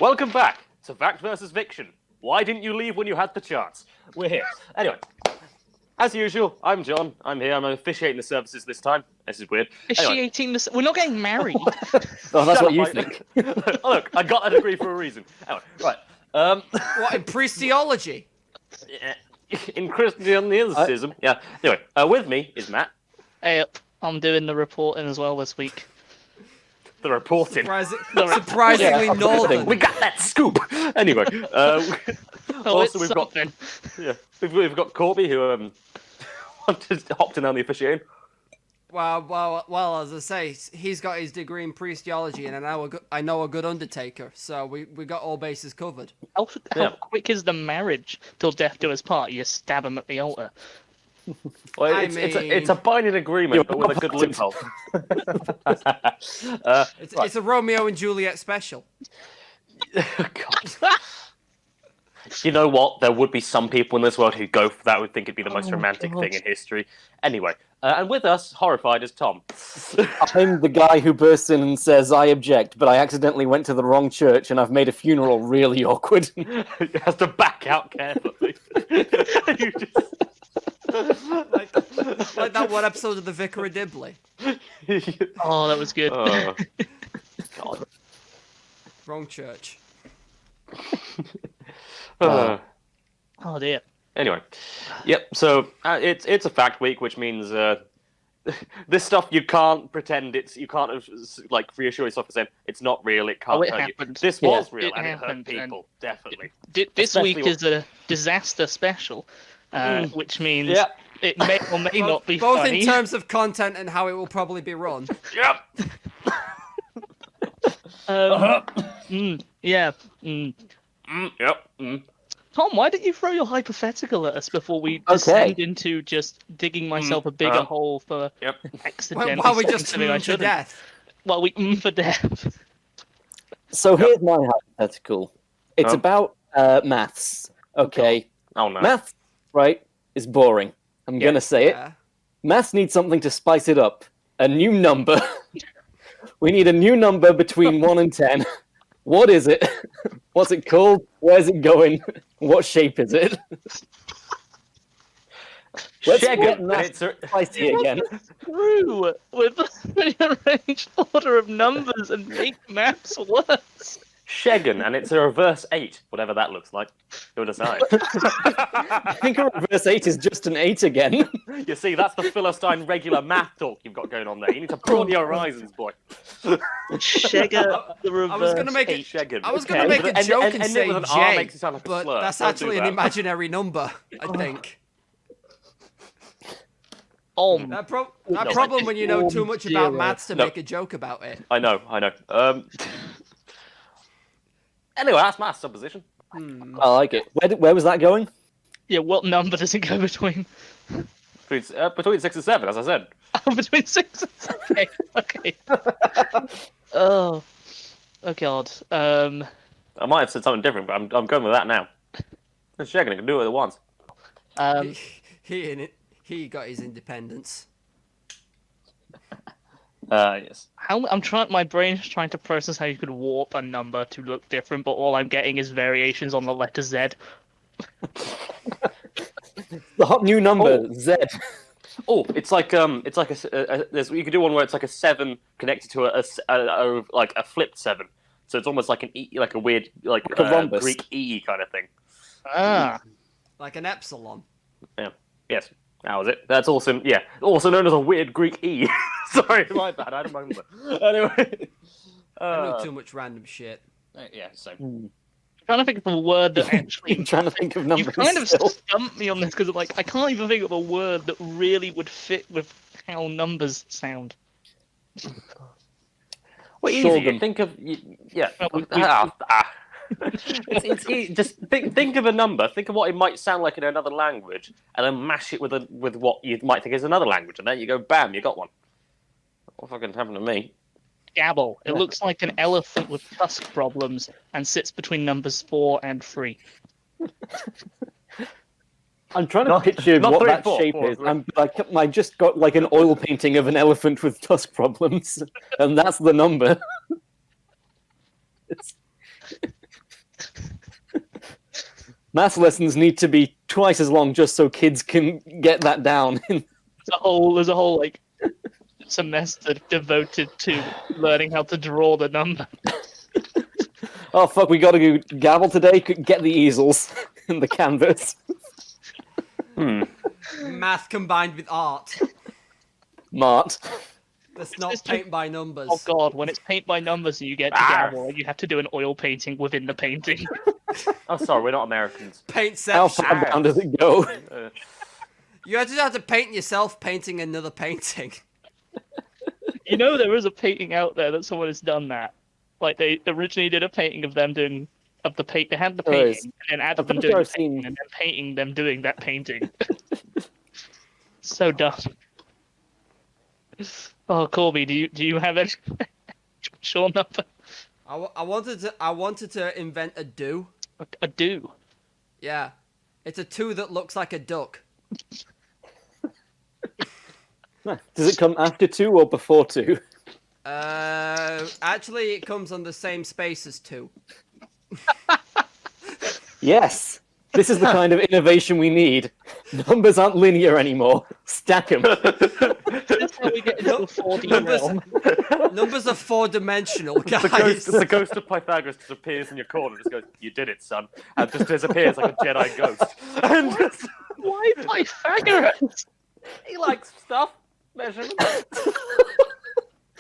Welcome back to Fakt Vs Ficktion. Why didn't you leave when you had the chance? We're here. Anyway, as usual, I'm John. I'm here. I'm officiating the services this time. This is weird. Officiating this? We're not getting married. Oh, that's what you think. Look, I got a degree for a reason. Anyway, right. What, in priestology? In Christianism. Yeah. Anyway, with me is Matt. Hey, I'm doing the reporting as well this week. The reporting. Surprisingly northern. We got that scoop. Anyway, also we've something. got we've got Corby who just hopped in on the officiating. Well, as I say, he's got his degree in priestology, and I know a good undertaker, so we got all bases covered. How quick is the marriage till death do us part? You stab him at the altar. Well, it's a binding agreement, but with a good loophole. It's a Romeo and Juliet special. God. You know what? There would be some people in this world who go for that, would think it'd be the most romantic thing in history. Anyway, and with us, horrified, is Tom. I'm the guy who bursts in and says, I object, but I accidentally went to the wrong church and I've made a funeral really awkward. He has to back out carefully. You just... like that one episode of The Vicar of Dibley. Oh, that was good. God. Wrong church. Oh dear. Anyway, yep. So it's a fact week, which means this stuff you can't pretend you can't like reassure yourself and say it's not real. It can't hurt you. This was real and it hurt people, definitely. This week is a disaster special, which means it may or may not be both funny. in terms of content and how it will probably be run. Yep. Yeah. Yep. Tom, why didn't you throw your hypothetical at us before we descend into just digging myself a bigger hole for accidentally? While we just to death. Well, we for death. So here's my hypothetical. It's about maths. Okay. Oh no. Maths, right, is boring. I'm going to say it. Maths needs something to spice it up. A new number. We need a new number between 1 and 10. What is it? What's it called? Where's it going? What shape is it? Let's get maths spicy again. Screw with the arranged order of numbers and make maths worse. Sheggan, and it's a reverse 8, whatever that looks like. Who decide? I think a reverse 8 is just an 8 again. You see, that's the Philistine regular math talk you've got going on there. You need to broaden your horizons, boy. Shegga, the reverse. I was going to make Sheggan. I was going to make a joke and say with an J, R makes it sound like a but slur. that's Don't actually do an that. imaginary number, I think. That problem when you know too much about maths to make a joke about it. I know. Anyway, that's my supposition. I like it. Where was that going? Yeah, what number does it go between? Between 6 and 7, as I said. Oh, between 6 and 7. Okay. Oh God. I might have said something different, but I'm going with that now. Sheggan can do it at once. He got his independence. Yes. My brain's trying to process how you could warp a number to look different, but all I'm getting is variations on the letter Z. The hot new number, Z. Oh, it's like you could do one where it's like a 7 connected to a flipped 7. So it's almost like an E, like a weird like a rhombus. Greek E kind of thing. Like an epsilon. Yeah. Yes. That was it. That's also known as a weird Greek E. Sorry, my bad. I don't remember. Anyway, I know too much random shit. Yeah, same. I'm trying to think of a word that actually. I'm trying to think of numbers. You kind of still. stumped me on this because I can't even think of a word that really would fit with how numbers sound. Well, easy. Think of it's easy. Just think of a number. Think of what it might sound like in another language, and then mash it with what you might think is another language, and then you go, bam, you got one. What fucking happened to me? Gabble. It looks like an elephant with tusk problems and sits between numbers 4 and 3. I'm trying to picture what that shape is. I just got like an oil painting of an elephant with tusk problems, and that's the number. Math lessons need to be twice as long just so kids can get that down. There's a whole like semester devoted to learning how to draw the number. Oh fuck, we gotta go gavel today. Get the easels and the canvas. Math combined with art. Mart. That's not paint by numbers. Oh god, when it's paint by numbers, you get to gavel, and you have to do an oil painting within the painting. Oh, sorry, we're not Americans. Paintception. How far down does it go? You just have to paint yourself painting another painting. You know, there is a painting out there that someone has done that. Like, they originally did a painting of them doing... They had the painting, and then added them doing the painting, and then painting them doing that painting. So dumb. Oh, Corby, do you have any sure number? I wanted to invent a do. A do? Yeah. It's a 2 that looks like a duck. Does it come after 2 or before 2? Actually, it comes on the same space as 2. Yes. This is the kind of innovation we need. Numbers aren't linear anymore. Stack them. That's how we get into the 4D realm. Numbers are 4-dimensional, guys. The ghost of Pythagoras just appears in your corner and just goes, "You did it, son," and just disappears like a Jedi ghost. And just... Why Pythagoras? He likes stuff. Measurements.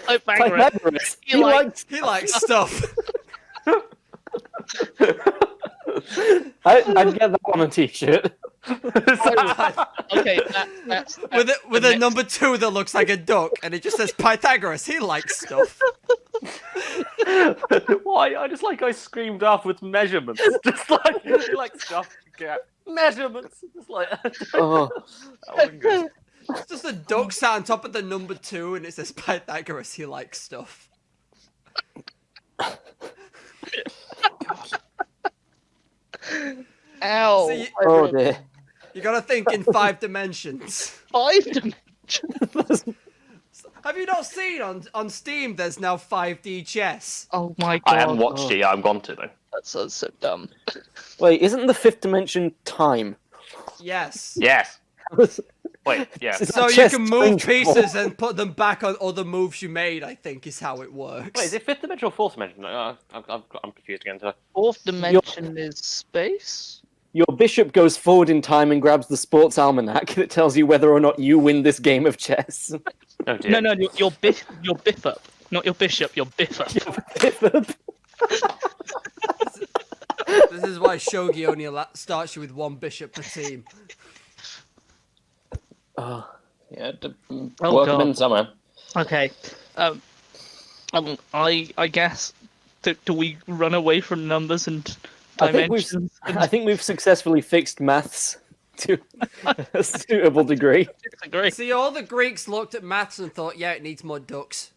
Pythagoras. He likes stuff. I'd get that on a t-shirt. Okay, that's with a number 2 that looks like a duck, and it just says Pythagoras. He likes stuff. Why? I screamed off with measurements. Just like he likes stuff. Yeah. Measurements. Just like. Oh. It's just a duck sat on top of the number 2, and it says Pythagoras. He likes stuff. Ow. See, Oh dear. You gotta think in 5 dimensions. 5 dimensions? Have you not seen on Steam there's now 5D chess? Oh my god. I haven't watched it. I'm gone to though. That's so dumb. Wait, isn't the 5th dimension time? Yes. Yes. Wait, yeah. So you can move pieces and put them back on other moves you made, I think, is how it works. Wait, is it 5th dimension or 4th dimension? I'm confused again today. 4th dimension is space? Your bishop goes forward in time and grabs the sports almanac that tells you whether or not you win this game of chess. Oh dear. No, your biff up. Not your bishop, your biff up. This is why Shogi only starts you with 1 bishop per team. Yeah, work them in somewhere. Okay. I guess do we run away from numbers and dimensions? I think we've successfully fixed maths to a suitable degree. See, all the Greeks looked at maths and thought, yeah, it needs more ducks.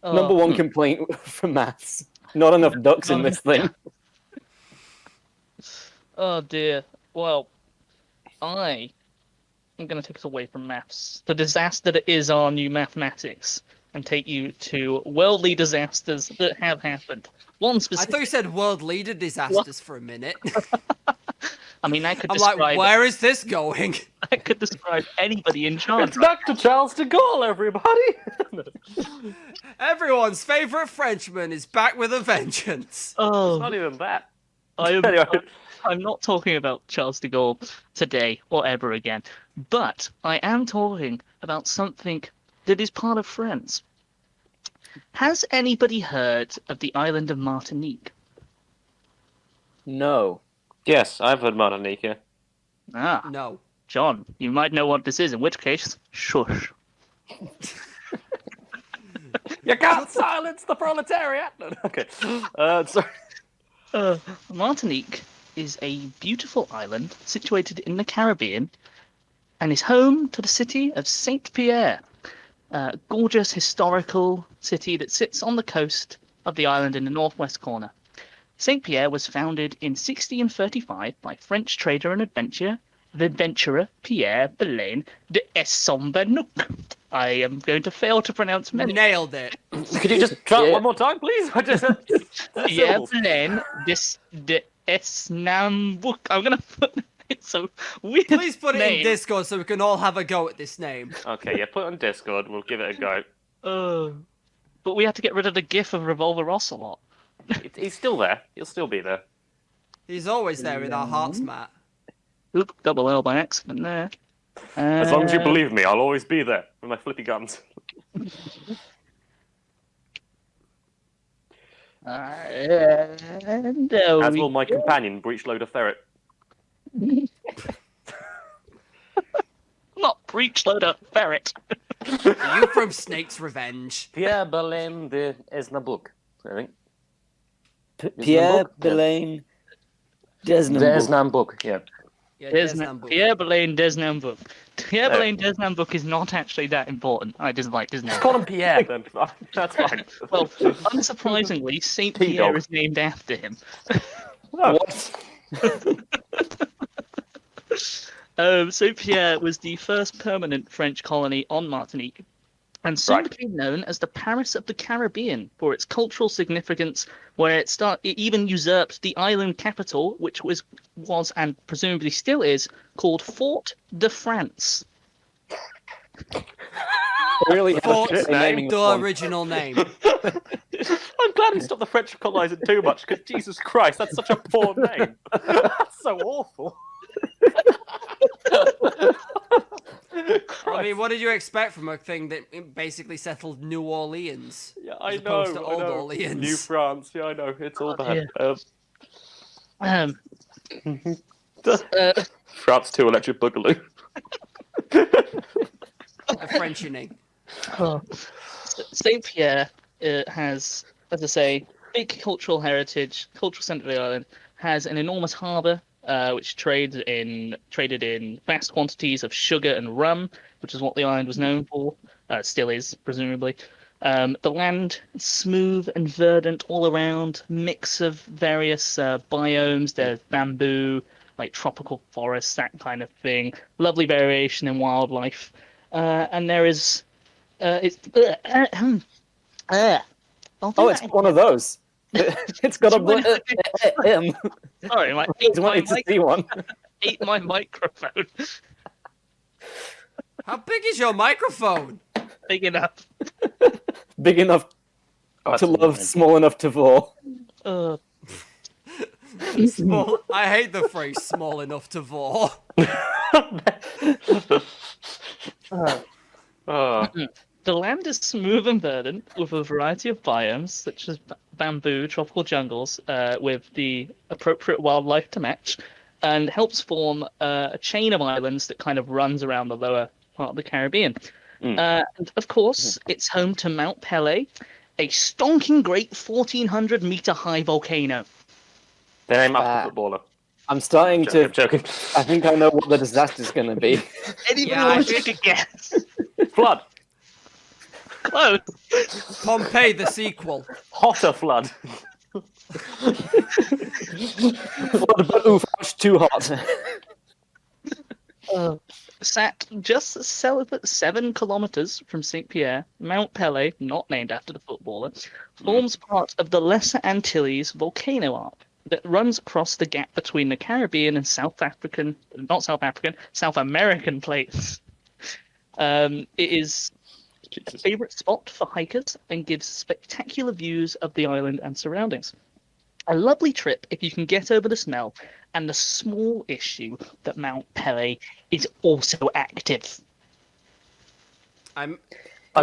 Number 1 complaint for maths. Not enough ducks in this thing. Oh dear. Well, I'm going to take us away from maths. The disaster that is our new mathematics. And take you to worldly disasters that have happened. One specific... I thought you said world leader disasters for a minute. I mean, I could I'm describe... like, where is this going? I could describe anybody in charge. It's back to Charles de Gaulle, everybody! Everyone's favourite Frenchman is back with a vengeance. Oh, It's not even that. I'm not talking about Charles de Gaulle today or ever again, but I am talking about something that is part of France. Has anybody heard of the island of Martinique? No. Yes, I've heard Martinique. Ah, No. John, you might know what this is, in which case, shush. You can't silence the proletariat! No, okay. Sorry. Martinique is a beautiful island situated in the Caribbean and is home to the city of Saint-Pierre, a gorgeous historical city that sits on the coast of the island in the northwest corner. Saint-Pierre was founded in 1635 by French trader and adventurer the adventurer Pierre Belaine de Essombernook. I am going to fail to pronounce many. Nailed it. Could you just try it one more time, please? I just Pierre Belaine de Esnambook. I'm going to put it so weird. Please put it name. in Discord so we can all have a go at this name. Okay, yeah, put it on Discord. We'll give it a go. But we had to get rid of the gif of Revolver Ocelot. He's still there. He'll still be there. He's always there in our hearts, Matt. Oop, double L by accident there. As long as you believe me, I'll always be there with my flippy guns. As will my companion, Breechloader Ferret. Not Breechloader Ferret. Are you from Snake's Revenge? Pierre Belaine de Esnambook, I think. Pierre Belaine Desnambook, yeah. Pierre Belaine Desnambook. Pierre Belaine Desnambook is not actually that important. I just like his name. Just call him Pierre, then. That's fine. Well, unsurprisingly, Saint Pierre is named after him. What? Saint Pierre was the first permanent French colony on Martinique, and soon became known as the Paris of the Caribbean for its cultural significance, where it even usurped the island capital, which was and presumably still is, called Fort de France. Really? Fort, the original name. I'm glad he stopped the French colonising too much, because Jesus Christ, that's such a poor name. That's so awful. I mean, what did you expect from a thing that basically settled New Orleans? Yeah, I as know. opposed to Old Orleans? New France. Yeah, I know. It's all bad. France 2 Electric Boogaloo. A Frenching. Saint Pierre has, as I say, big cultural heritage, cultural centre of the island, has an enormous harbour, which traded in vast quantities of sugar and rum, which is what the island was known for. Still is, presumably. The land is smooth and verdant all around, mix of various biomes. There's bamboo, like tropical forests, that kind of thing. Lovely variation in wildlife. And there is... it's one of those. It's got a M. Sorry, I wanted to see one. Ate my microphone. How big is your microphone? Big enough. Big enough to love, small enough to vor. Small. I hate the phrase "small enough to vor." The land is smooth and verdant, with a variety of biomes, such as bamboo, tropical jungles, with the appropriate wildlife to match, and helps form a chain of islands that kind of runs around the lower part of the Caribbean. And of course, it's home to Mount Pelée, a stonking great 1,400-meter high volcano. They name after the footballer. I'm starting to. I'm joking. I think I know what the disaster's going to be. Anybody want to take a guess? Flood. Close. Pompeii, the sequel. Hotter flood. Flood, but oof, much too hot. Sat just 7 kilometers from Saint Pierre, Mount Pelée, not named after the footballer, forms part of the Lesser Antilles volcano arc that runs across the gap between the Caribbean and South American plates. It is a favorite spot for hikers and gives spectacular views of the island and surroundings. A lovely trip if you can get over the smell and the small issue that Mount Pelée is also active. I'm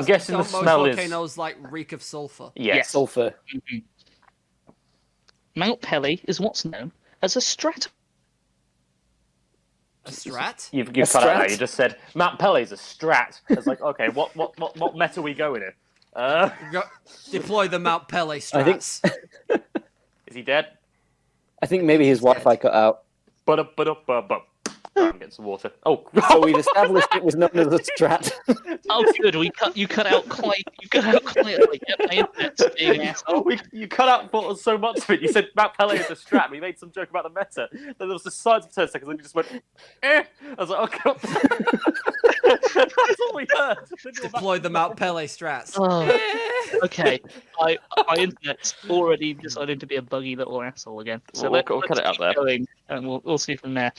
guessing the smell is... volcanoes like reek of sulfur. Yes. Sulfur. Mm-hmm. Mount Pelée is what's known as a strat. A strat? You've cut out now. You just said Mount Pellé's a strat. It's like, okay, what meta are we going in? Deploy the Mount Pelée strats. Is he dead? I think maybe his Wi-Fi cut out. But Try and get some water. Oh, So we've established it was known as a strat. Oh, good. You cut out quite like my internet's being an asshole. You cut out for so much of it. You said Mount Pelée is a strat, but you made some joke about the meta. Then there was the silence for 10 seconds, and you just went, eh. I was like, okay. That's all we heard. Deploy the Mount Pelé strats. Oh, okay. My internet's already decided to be a buggy little asshole again. So We'll let's cut it out keep there. going, and we'll see from there.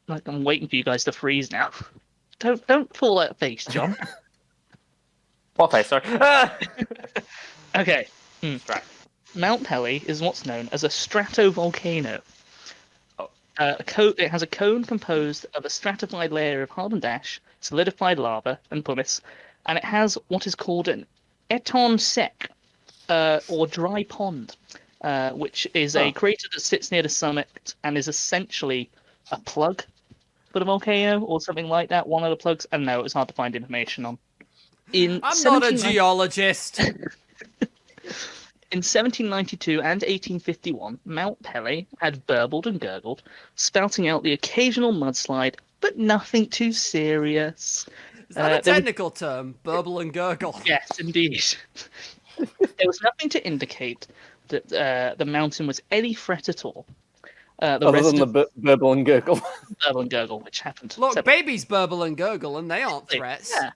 Like I'm waiting for you guys to freeze now. Don't pull that face, John. What face? Sorry. Okay. Right. Mount Pelée is what's known as a stratovolcano. Oh. It has a cone composed of a stratified layer of hardened ash, solidified lava, and pumice, and it has what is called an étang sec, or dry pond, which is a crater that sits near the summit and is essentially a plug for the volcano or something like that. One of the plugs. I don't know. It's hard to find information on. I'm not a geologist. In 1792 and 1851, Mount Pelée had burbled and gurgled, spouting out the occasional mudslide, but nothing too serious. Is that a technical term? Burble and gurgle? Yes, indeed. There was nothing to indicate that the mountain was any threat at all. Other than the burble and gurgle. Burble and gurgle, which happened. Look, babies burble and gurgle, and they aren't threats. Yeah.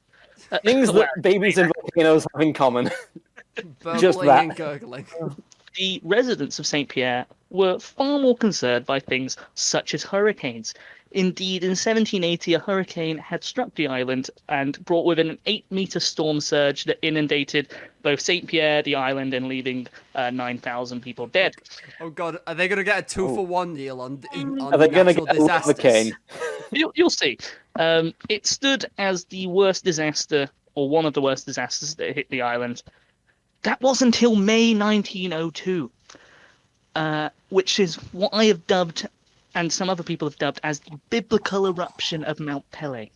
Things that babies and volcanoes have in common. Just Burbling that. and gurgling. The residents of St. Pierre were far more concerned by things such as hurricanes. Indeed, in 1780, a hurricane had struck the island and brought with it an 8-meter storm surge that inundated both St. Pierre, the island, and leaving 9,000 people dead. Oh God, are they going to get a 2-for-1 deal on Are they going to natural get a hurricane? You'll see. It stood as the worst disaster, or one of the worst disasters that hit the island. That was until May 1902, which is what I have dubbed, and some other people have dubbed, as the biblical eruption of Mount Pelée.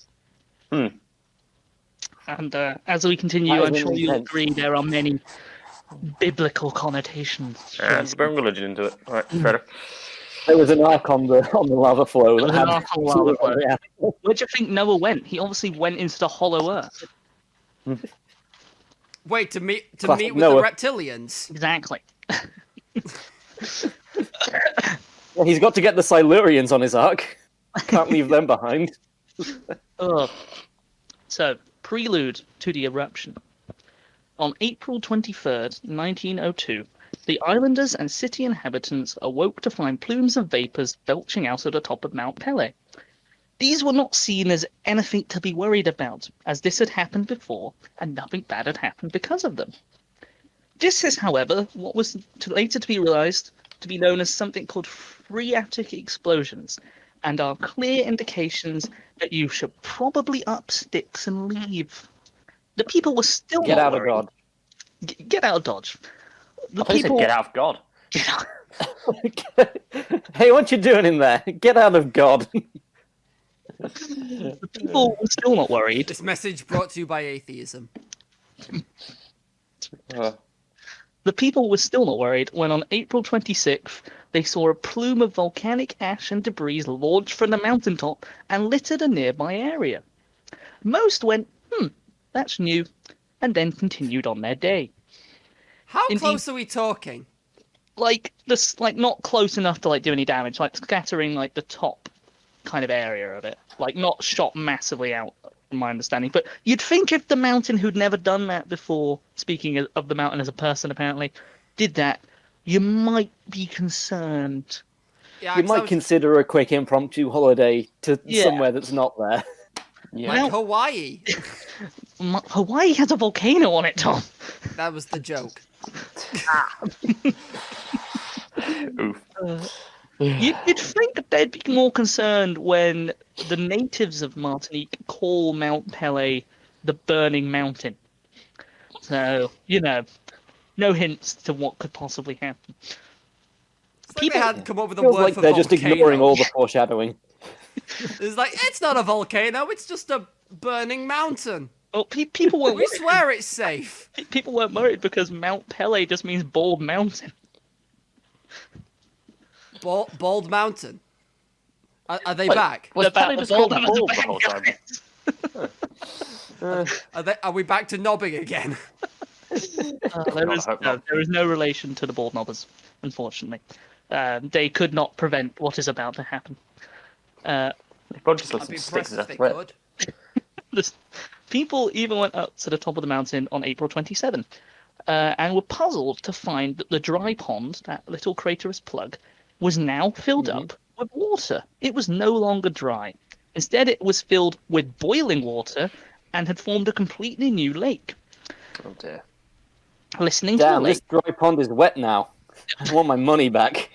And as we continue, I'm sure you'll agree there are many biblical connotations. Bring religion into it. All right, fair enough. There was an arc on the lava flow. There was an arc on the lava flow. Yeah. Where do you think Noah went? He obviously went into the hollow earth. Wait, to meet with Noah. the reptilians? Exactly. Well, he's got to get the Silurians on his arc. Can't leave them behind. So, prelude to the eruption. On April 23rd, 1902, the islanders and city inhabitants awoke to find plumes of vapours belching out of the top of Mount Pelée. These were not seen as anything to be worried about, as this had happened before, and nothing bad had happened because of them. This is, however, what was later to be realized to be known as something called phreatic explosions, and are clear indications that you should probably up sticks and leave. The people were still Get not out of worried. Dodge. Get out of Dodge. I thought you said get out of God. Get out. Hey, what you doing in there? Get out of God. The people were still not worried. This message brought to you by atheism. The people were still not worried when on April 26th, they saw a plume of volcanic ash and debris launch from the mountaintop and littered a nearby area. Most went, that's new, and then continued on their day. How close are we talking? Like not close enough to do any damage, like scattering the top kind of area of it, not shot massively out, from my understanding. But you'd think if the mountain, who'd never done that before, speaking of the mountain as a person apparently, did that, you might be concerned. Yeah, You might consider a quick impromptu holiday to somewhere that's not there. Yeah. like Hawaii. Hawaii has a volcano on it, Tom. That was the joke. Oof. You'd think that they'd be more concerned when the natives of Martinique call Mount Pelée the Burning Mountain. So, no hints to what could possibly happen. It's like they hadn't come up with a Feels word like for they're volcano. just ignoring all the foreshadowing. It's like, it's not a volcano, it's just a burning mountain. Well, people weren't We worried. swear it's safe. People weren't worried because Mount Pelée just means bald mountain. Bald mountain. Are they back? Was They're Pele back. just The called bald balls numbers the are whole back, time? guys. Are we back to knobbing again? There is no relation to the bald knobbers, unfortunately. They could not prevent what is about to happen. Probably just I'd listen be to sticks impressed as a if they threat. could. People even went up to the top of the mountain on April 27 and were puzzled to find that the dry pond, that little craterous plug, was now filled up with water. It was no longer dry. Instead, it was filled with boiling water and had formed a completely new lake. Oh dear. Listening to Damn, the this lake, dry pond is wet now. I want my money back.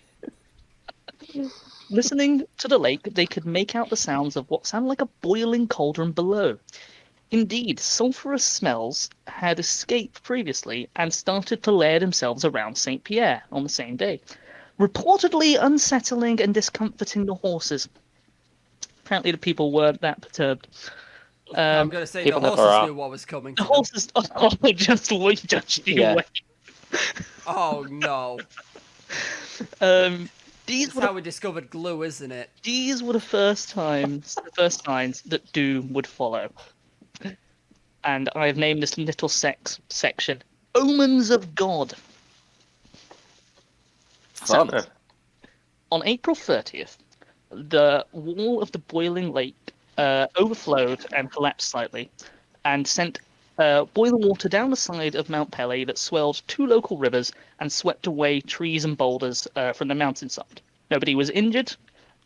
listening to the lake, they could make out the sounds of what sounded like a boiling cauldron below. Indeed, sulphurous smells had escaped previously and started to layer themselves around St. Pierre on the same day, reportedly unsettling and discomforting the horses. Apparently, the people weren't that perturbed. I'm going to say the people never horses are. knew what was coming The to them. horses just you Yeah. wait. Oh, no. These That's were how we discovered glue, isn't it? these were the first signs that doom would follow. And I have named this little section Omens of God. Fun. So, on April 30th, the wall of the boiling lake overflowed and collapsed slightly and sent boiling water down the side of Mount Pelée that swelled 2 local rivers and swept away trees and boulders from the mountainside. Nobody was injured,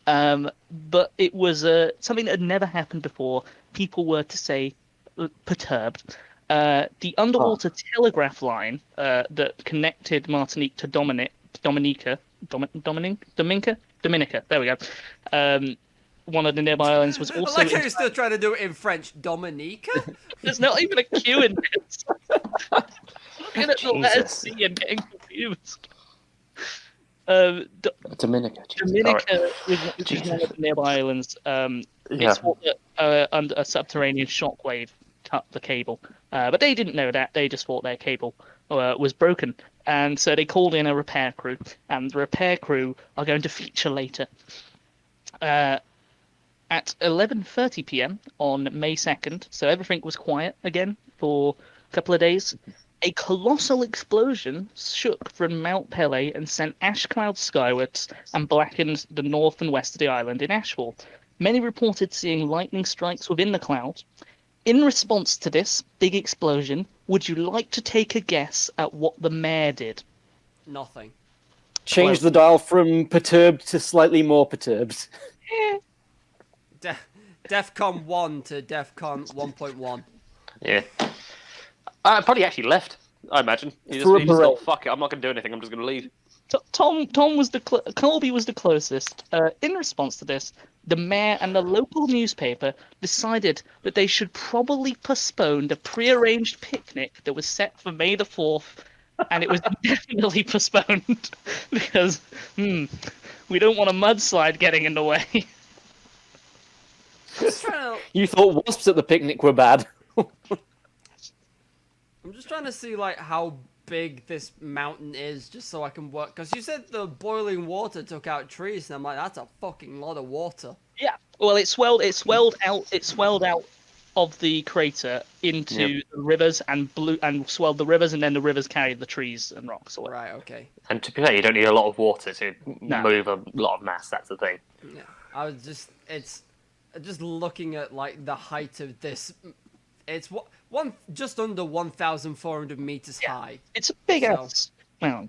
but it was something that had never happened before. People were, to say, perturbed. The underwater telegraph line that connected Martinique to Dominica. There we go. One of the nearby islands was also. I like how you're still trying to do it in French. Dominica? There's not even a Q in this. Looking at the letter Jesus. C and getting confused. Dominica. Jesus. Dominica, which is one of the nearby islands, it's thought that under a subterranean shockwave cut the cable. But they didn't know that. They just thought their cable was broken. And so they called in a repair crew. And the repair crew are going to feature later. At 11:30 p.m. on May 2nd, so everything was quiet again for a couple of days, a colossal explosion shook from Mount Pelée and sent ash clouds skywards and blackened the north and west of the island in ashfall. Many reported seeing lightning strikes within the cloud. In response to this big explosion, would you like to take a guess at what the mayor did? Nothing. Change the dial from perturbed to slightly more perturbed. DEFCON 1 to DEFCON 1.1. Yeah. Probably actually left, I imagine. He just thought, fuck it, I'm not going to do anything, I'm just going to leave. Tom was Corby was the closest. In response to this, the mayor and the local newspaper decided that they should probably postpone the pre-arranged picnic that was set for May the 4th, and it was definitely postponed because we don't want a mudslide getting in the way. You thought wasps at the picnic were bad. I'm just trying to see like how big this mountain is, just so I can work. Because you said the boiling water took out trees, and I'm like, that's a fucking lot of water. Yeah. Well, it swelled out of the crater into the rivers and swelled the rivers, and then the rivers carried the trees and rocks away. Right. Okay. And to be fair, you don't need a lot of water to move a lot of mass, that's the thing. Yeah. I was just looking at like the height of this. It's just under 1,400 meters high. It's a big ass mountain.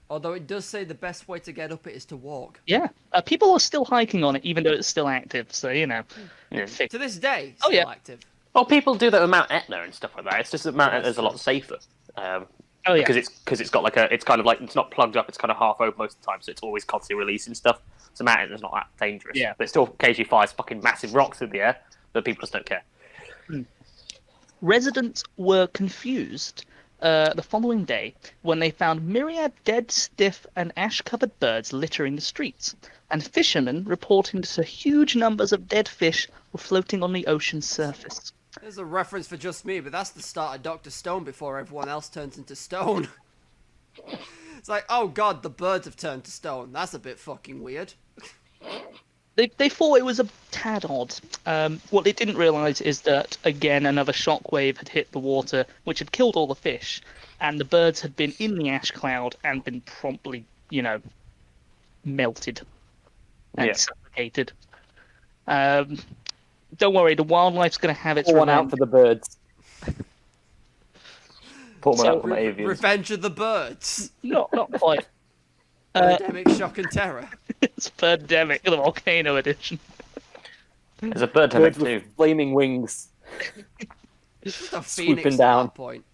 Although it does say the best way to get up it is to walk. Yeah, people are still hiking on it, even though it's still active. So you know, To this day, Oh, still yeah. active. Well, people do that with Mount Etna and stuff like that. It's just that Mount Etna's a lot safer. Because it's got like it's kind of like, it's not plugged up, it's kind of half open most of the time, so it's always constantly releasing stuff. So Mount Etna's not that dangerous. Yeah. But it still occasionally fires fucking massive rocks in the air, but people just don't care. Residents were confused the following day when they found myriad dead, stiff, and ash-covered birds littering the streets, and fishermen reporting that huge numbers of dead fish were floating on the ocean's surface. There's a reference for just me, but that's the start of Dr. Stone before everyone else turns into stone. It's like, oh god, the birds have turned to stone. That's a bit fucking weird. They thought it was a tad odd. What they didn't realise is that, again, another shockwave had hit the water, which had killed all the fish, and the birds had been in the ash cloud and been promptly, melted and suffocated. Don't worry, the wildlife's going to have its Pour one revenge. out for the birds. Pour one out for my avians. Revenge of the birds. Not quite. Pandemic shock and terror. It's Birdemic, the Volcano edition. There's a birdemic Birds too. with flaming wings. Just a Swooping phoenix down. at that point.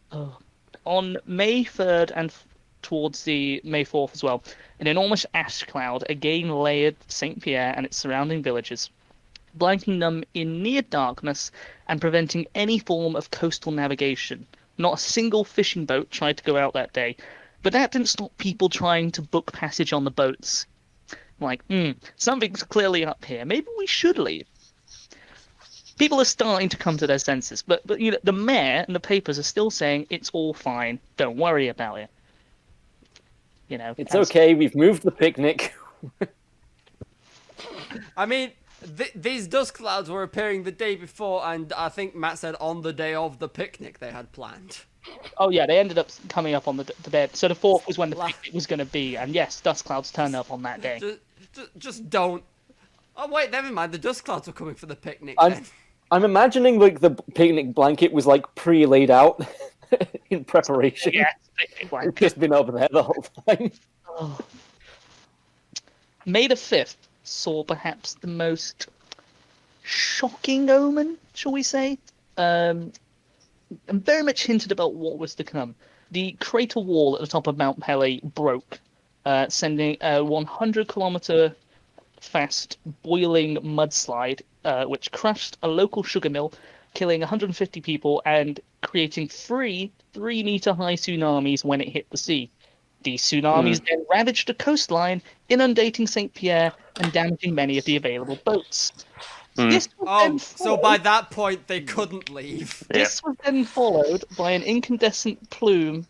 On May 3rd and towards the May 4th as well, an enormous ash cloud again layered St. Pierre and its surrounding villages, blanking them in near darkness and preventing any form of coastal navigation. Not a single fishing boat tried to go out that day, but that didn't stop people trying to book passage on the boats. Like, something's clearly up here. Maybe we should leave. People are starting to come to their senses, but the mayor and the papers are still saying it's all fine. Don't worry about it. It's okay. We've moved the picnic. I mean, these dust clouds were appearing the day before, and I think Matt said on the day of the picnic they had planned. Oh yeah, they ended up coming up on the day. So the 4th was when the picnic was going to be, and yes, dust clouds turned up on that day. Just don't. Oh wait, never mind. The dust clouds were coming for the picnic. I'm imagining like the picnic blanket was like pre-laid out in preparation. Yeah, picnic blanket. It's just been over there the whole time. Oh. May the 5th saw perhaps the most shocking omen, shall we say? And very much hinted about what was to come. The crater wall at the top of Mount Pelée broke, sending a 100-kilometer fast boiling mudslide, which crushed a local sugar mill, killing 150 people and creating 3-meter high tsunamis when it hit the sea. The tsunamis then ravaged the coastline, inundating St. Pierre and damaging many of the available boats. So by that point they couldn't leave. This was then followed by an incandescent plume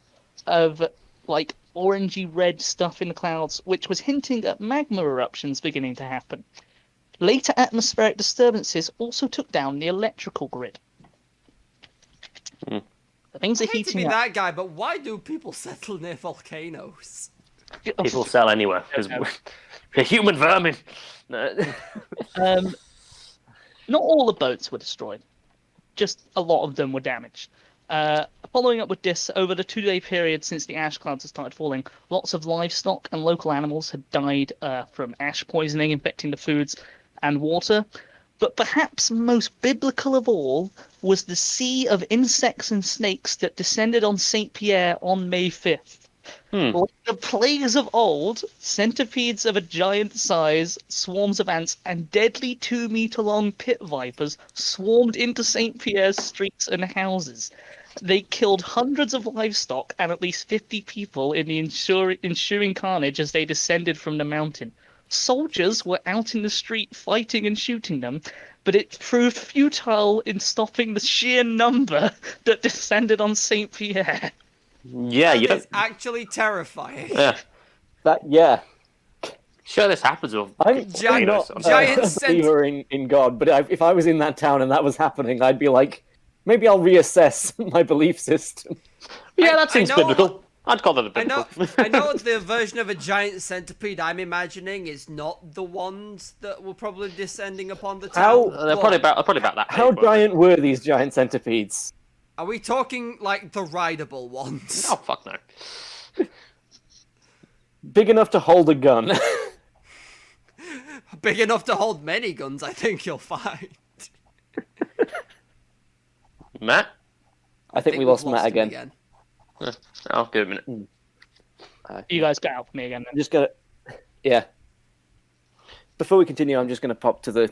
of like orangey red stuff in the clouds, which was hinting at magma eruptions beginning to happen. Later atmospheric disturbances also took down the electrical grid. Things are I hate to heating be up. that guy, but why do people settle near volcanoes? People sell anywhere because we're human vermin. Not all the boats were destroyed. Just a lot of them were damaged. Following up with this, over the 2-day period since the ash clouds had started falling, lots of livestock and local animals had died from ash poisoning infecting the foods and water. But perhaps most biblical of all was the sea of insects and snakes that descended on St. Pierre on May 5th. Like the plagues of old, centipedes of a giant size, swarms of ants, and deadly 2-meter-long pit vipers swarmed into St. Pierre's streets and houses. They killed hundreds of livestock and at least 50 people in the ensuing carnage as they descended from the mountain. Soldiers were out in the street fighting and shooting them, but it proved futile in stopping the sheer number that descended on St. Pierre. It's actually terrifying. Yeah. Sure, this happens with I'm not a believer in God, but if I was in that town and that was happening, I'd be like, maybe I'll reassess my belief system. Yeah, that seems biblical. I'd call that a biblical. I know the version of a giant centipede I'm imagining is not the ones that were probably descending upon the town. They're probably about that. How giant were these giant centipedes? Are we talking like the rideable ones? Oh, fuck no. Big enough to hold a gun. Big enough to hold many guns, I think you'll find. Matt? I think we lost Matt again. I'll give it a minute. You guys got out for me again then. I'm just gonna... Yeah. Before we continue, I'm just gonna pop to the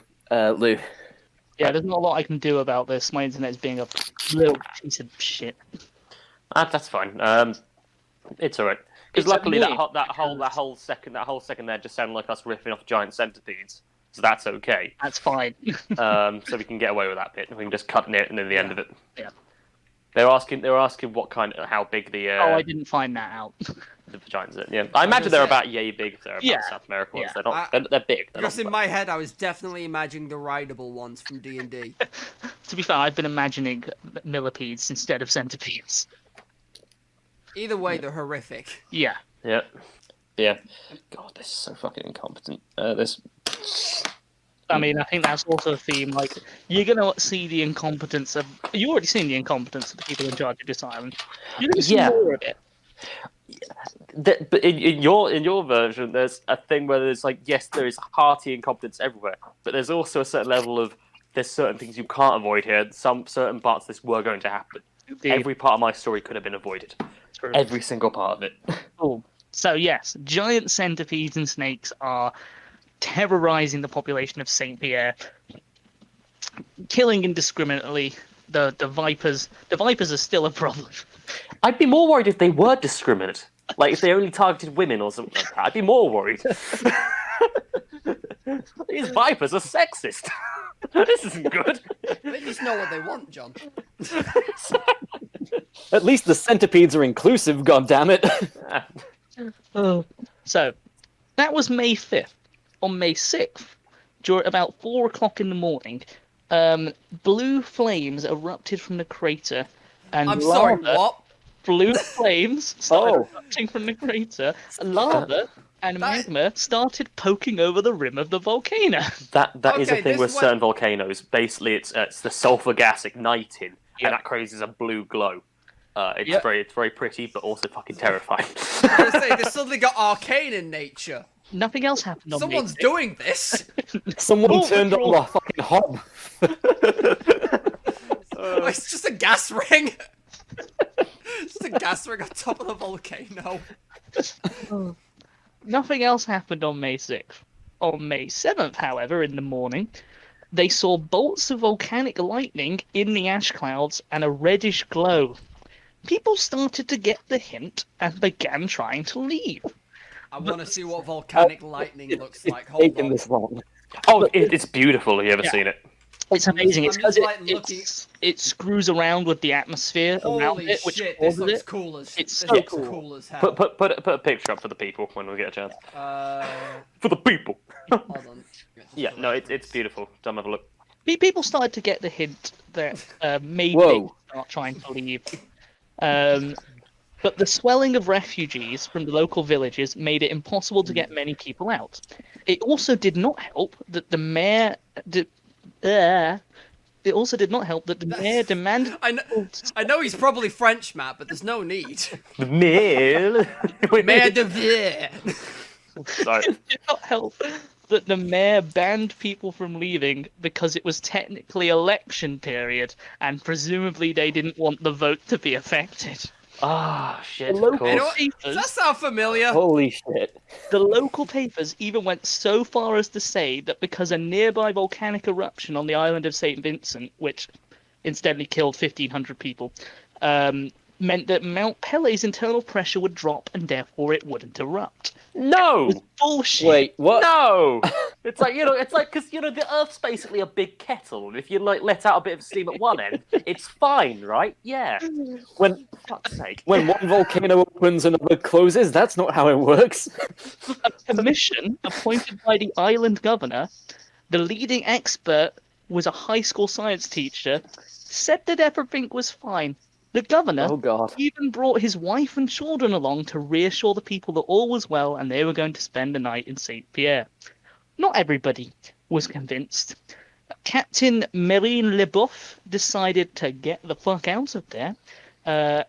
loo. Yeah, there's not a lot I can do about this. My internet's being a little piece of shit. That's fine. It's alright. Because luckily that whole second there just sounded like us riffing off giant centipedes, so that's okay. That's fine. So we can get away with that bit. We can just cut it and then the end of it. Yeah. They were asking how big the. I didn't find that out. The vaginas are. Yeah, I imagine they're about yay big. They're about South America ones. Yeah. They're not. They're big. They're Because not, in my head, I was definitely imagining the rideable ones from D&D. To be fair, I've been imagining millipedes instead of centipedes. Either way, they're horrific. Yeah. Yeah. Yeah. God, this is so fucking incompetent. This. I mean, I think that's also a theme. Like, you're gonna see the incompetence of. You already seen the incompetence of the people in charge of this island. You're gonna see more of it. But in your version, there's a thing where there's like, yes, there is hearty incompetence everywhere, but there's also a certain level of there's certain things you can't avoid here. Some certain parts of this were going to happen. Indeed. Every part of my story could have been avoided. True. Every single part of it. Cool. So yes, giant centipedes and snakes are terrorizing the population of Saint Pierre, killing indiscriminately. The vipers are still a problem. I'd be more worried if they were discriminate. Like, if they only targeted women or something like that. I'd be more worried. These vipers are sexist. This isn't good. They just know what they want, John. At least the centipedes are inclusive, goddammit. So, that was May 5th. On May 6th, during about 4 o'clock in the morning, blue flames erupted from the crater. And I'm sorry, what? Blue flames started erupting from the crater. Lava and magma started poking over the rim of the volcano. That is a thing with certain volcanoes. Basically, it's the sulfur gas igniting, and that causes a blue glow. It's very pretty, but also fucking terrifying. I was gonna say, they suddenly got arcane in nature. Nothing else happened on Someone's doing this. Someone turned on the fucking hob. It's just a gas ring. Just a gas ring on top of the volcano. Nothing else happened on May 6th. On May 7th, however, in the morning, they saw bolts of volcanic lightning in the ash clouds and a reddish glow. People started to get the hint and began trying to leave. I want to see what volcanic lightning looks like. Hold on. This long. Oh, it's beautiful. Have you ever seen it? It's amazing. It's because looking... it screws around with the atmosphere around it, which shit, causes this looks it. cool as It's this so looks cool. cool as hell. Put a picture up for the people when we get a chance. For the people. Hold on. Yeah, no, it's beautiful. Come have a look. People started to get the hint that maybe Whoa. they're not trying to leave. But the swelling of refugees from the local villages made it impossible to get many people out. It also did not help that the mayor... It also did not help that the mayor demanded... I know he's probably French, Matt, but there's no need. The mail. Mayor de Ville. Sorry. It did not help that the mayor banned people from leaving because it was technically election period, and presumably they didn't want the vote to be affected. Ah, shit, The of course. Does that sound familiar? Holy shit. The local papers even went so far as to say that because a nearby volcanic eruption on the island of St. Vincent, which incidentally killed 1,500 people, meant that Mount Pellé's internal pressure would drop and therefore it wouldn't erupt. No! It was bullshit. Wait, what? No! It's like, because, the Earth's basically a big kettle, and if you, let out a bit of steam at one end, it's fine, right? Yeah. When, For fuck's sake. when one volcano opens, another closes? That's not how it works. A commission appointed by the island governor, the leading expert was a high school science teacher, said that everything was fine. The governor Oh, God. even brought his wife and children along to reassure the people that all was well and they were going to spend the night in Saint Pierre. Not everybody was convinced. Captain Marine Leboeuf decided to get the fuck out of there,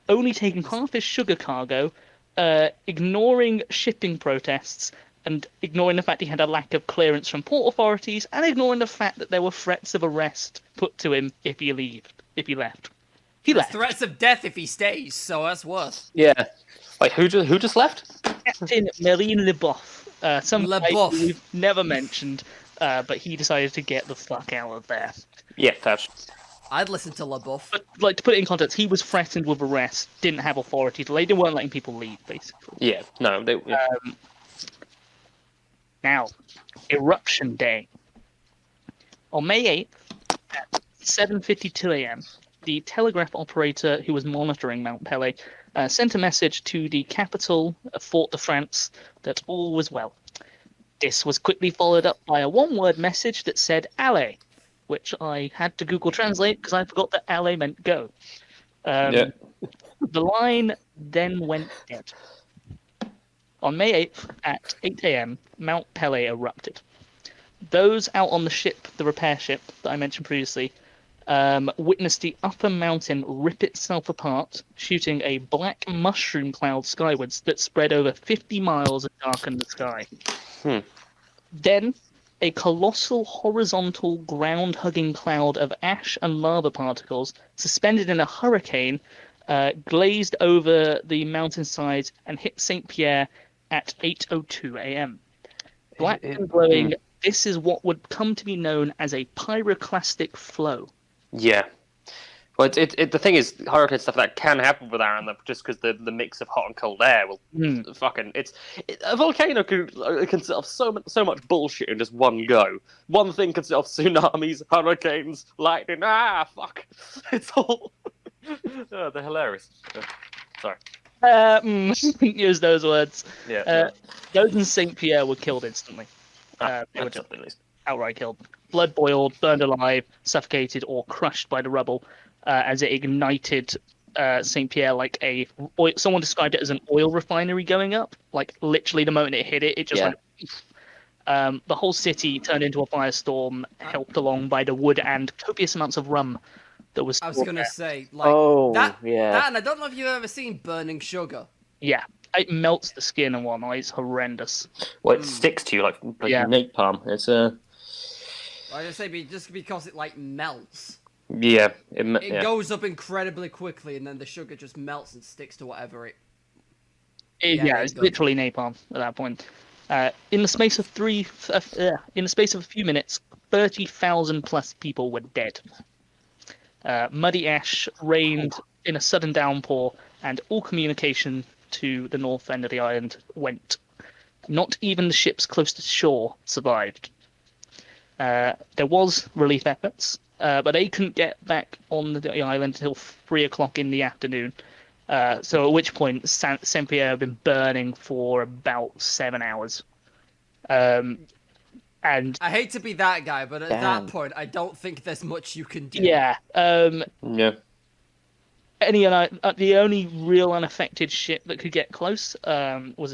only taking half his sugar cargo, ignoring shipping protests, and ignoring the fact he had a lack of clearance from port authorities, and ignoring the fact that there were threats of arrest put to him if he left. He left. Threats of death if he stays, so that's worse. Yeah. Wait, who just left? Captain Marine Leboeuf. Some guy Leboeuf. we've never mentioned, but he decided to get the fuck out of there. Yeah, fair. I'd listen to LaBeouf. But, to put it in context, he was threatened with arrest, didn't have authority to leave. They weren't letting people leave, basically. Yeah, no, they... Yeah. Now, eruption day. On May 8th, at 7:52 a.m., the telegraph operator who was monitoring Mount Pelée sent a message to the capital of Fort de France that all was well. This was quickly followed up by a one-word message that said "Allez," which I had to Google Translate because I forgot that "Allez" meant go. The line then went dead. On May 8th at 8 a.m., Mount Pelée erupted. Those out on the ship, the repair ship that I mentioned previously, witnessed the upper mountain rip itself apart, shooting a black mushroom cloud skywards that spread over 50 miles and darkened the sky. Then, a colossal horizontal ground-hugging cloud of ash and lava particles, suspended in a hurricane, glazed over the mountainside and hit St. Pierre at 8:02 a.m. Black and glowing, this is what would come to be known as a pyroclastic flow. Yeah. Well, the thing is, hurricane stuff that can happen with Aaron, just because the mix of hot and cold air will fucking a volcano can set off so much bullshit in just one go. One thing can set off tsunamis, hurricanes, lightning. Fuck! It's all they're hilarious. Sorry. Use those words. Yeah. Those in St. Pierre were killed instantly. They were just outright killed. Blood boiled, burned alive, suffocated, or crushed by the rubble as it ignited St. Pierre like someone described it as an oil refinery going up. Like, literally, the moment it hit it, it just went... the whole city turned into a firestorm, helped along by the wood and copious amounts of rum that was... I was going to say, like, that, and I don't know if you've ever seen burning sugar. Yeah. It melts the skin and whatnot. It's horrendous. Well, it sticks to you like napalm. It's I was gonna say, just because it like melts. Yeah, it goes up incredibly quickly, and then the sugar just melts and sticks to whatever it. It's literally napalm at that point. In the space of a few minutes, 30,000 plus people were dead. Muddy ash rained in a sudden downpour, and all communication to the north end of the island went. Not even the ships close to shore survived. There was relief efforts, but they couldn't get back on the island until 3 o'clock in the afternoon. So at which point Saint Pierre had been burning for about 7 hours. And I hate to be that guy, but at that point, I don't think there's much you can do. Yeah. The only real unaffected ship that could get close was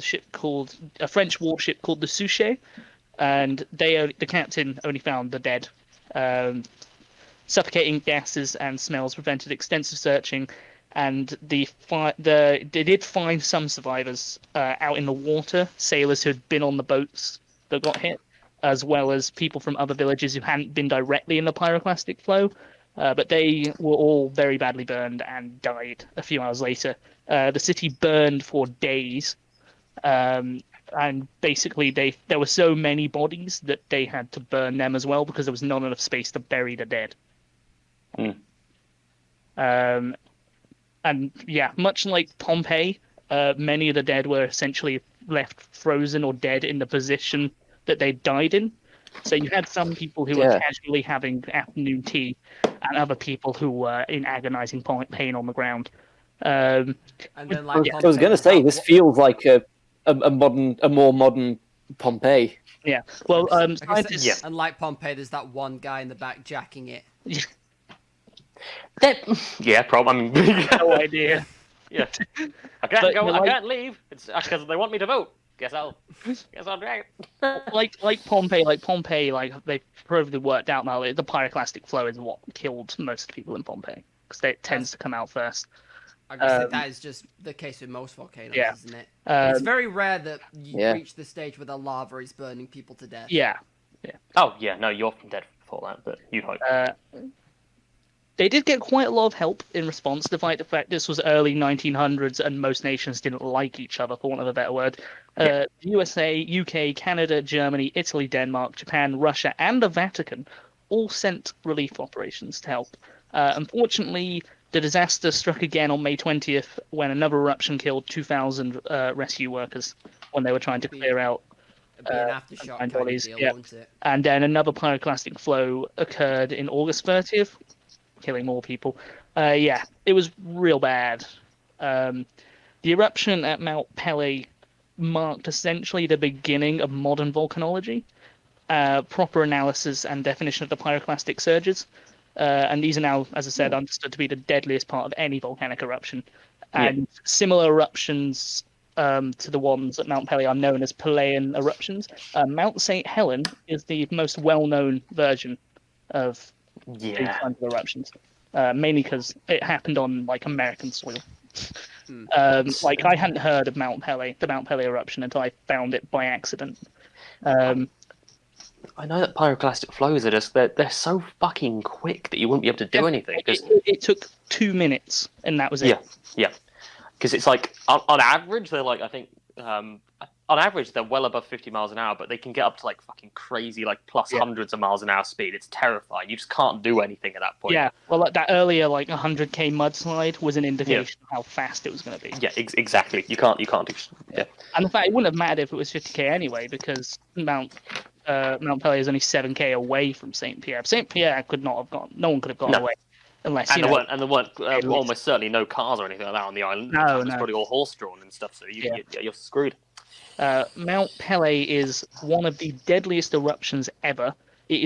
a French warship called the Souchet, and the captain only found the dead. Suffocating gases and smells prevented extensive searching, and they did find some survivors out in the water, sailors who had been on the boats that got hit, as well as people from other villages who hadn't been directly in the pyroclastic flow. But they were all very badly burned and died a few hours later. The city burned for days, and basically there were so many bodies that they had to burn them as well because there was not enough space to bury the dead. And yeah, much like Pompeii, many of the dead were essentially left frozen or dead in the position that they died in. So you had some people who were casually having afternoon tea, and other people who were in agonizing pain on the ground. And then, like, I was going to say, this feels like a more modern Pompeii. Yeah. Well, scientists. And like Pompeii, there's that one guy in the back jacking it. Probably. No idea. Yeah. I can't go. I can't leave. It's because they want me to vote. Guess I'll drag it. like Pompeii, they've probably worked out now that the pyroclastic flow is what killed most people in Pompeii because it tends to come out first. I guess that is just the case with most volcanoes, isn't it? It's very rare that you reach the stage where the lava is burning people to death. Yeah. Oh yeah, no, you're often dead before that, but you'd hope. They did get quite a lot of help in response, despite the fact this was early 1900s and most nations didn't like each other, for want of a better word. The USA, UK, Canada, Germany, Italy, Denmark, Japan, Russia, and the Vatican all sent relief operations to help. Unfortunately, the disaster struck again on May 20th when another eruption killed 2,000 rescue workers when they were trying to clear out aftershock bodies. Won't it? And then another pyroclastic flow occurred in August 30th, killing more people. Yeah, it was real bad. The eruption at Mount Pelée marked essentially the beginning of modern volcanology. Proper analysis and definition of the pyroclastic surges. And these are now, as I said, understood to be the deadliest part of any volcanic eruption. And similar eruptions to the ones at Mount Pelée are known as Pelean eruptions. Mount St. Helen is the most well-known version of these kinds of eruptions, mainly because it happened on like American soil. Like I hadn't heard of the Mount Pelée eruption until I found it by accident. I know that pyroclastic flows are just they're so fucking quick that you wouldn't be able to do anything. It took 2 minutes, and that was it. Yeah. Because it's like on average they're like, I think on average they're well above 50 miles an hour, but they can get up to like fucking crazy, like plus hundreds of miles an hour speed. It's terrifying. You just can't do anything at that point. Yeah, well, like that earlier like 100k mudslide was an indication of how fast it was going to be. Yeah, exactly. You can't do. Yeah. And the fact it wouldn't have mattered if it was 50k anyway, because Mount Pelée is only 7k away from Saint Pierre. Saint Pierre could not have gone. No one could have gone away. Unless, there weren't almost certainly no cars or anything like that on the island. No, It's probably all horse-drawn and stuff, so you're screwed. Mount Pelée is one of the deadliest eruptions ever. It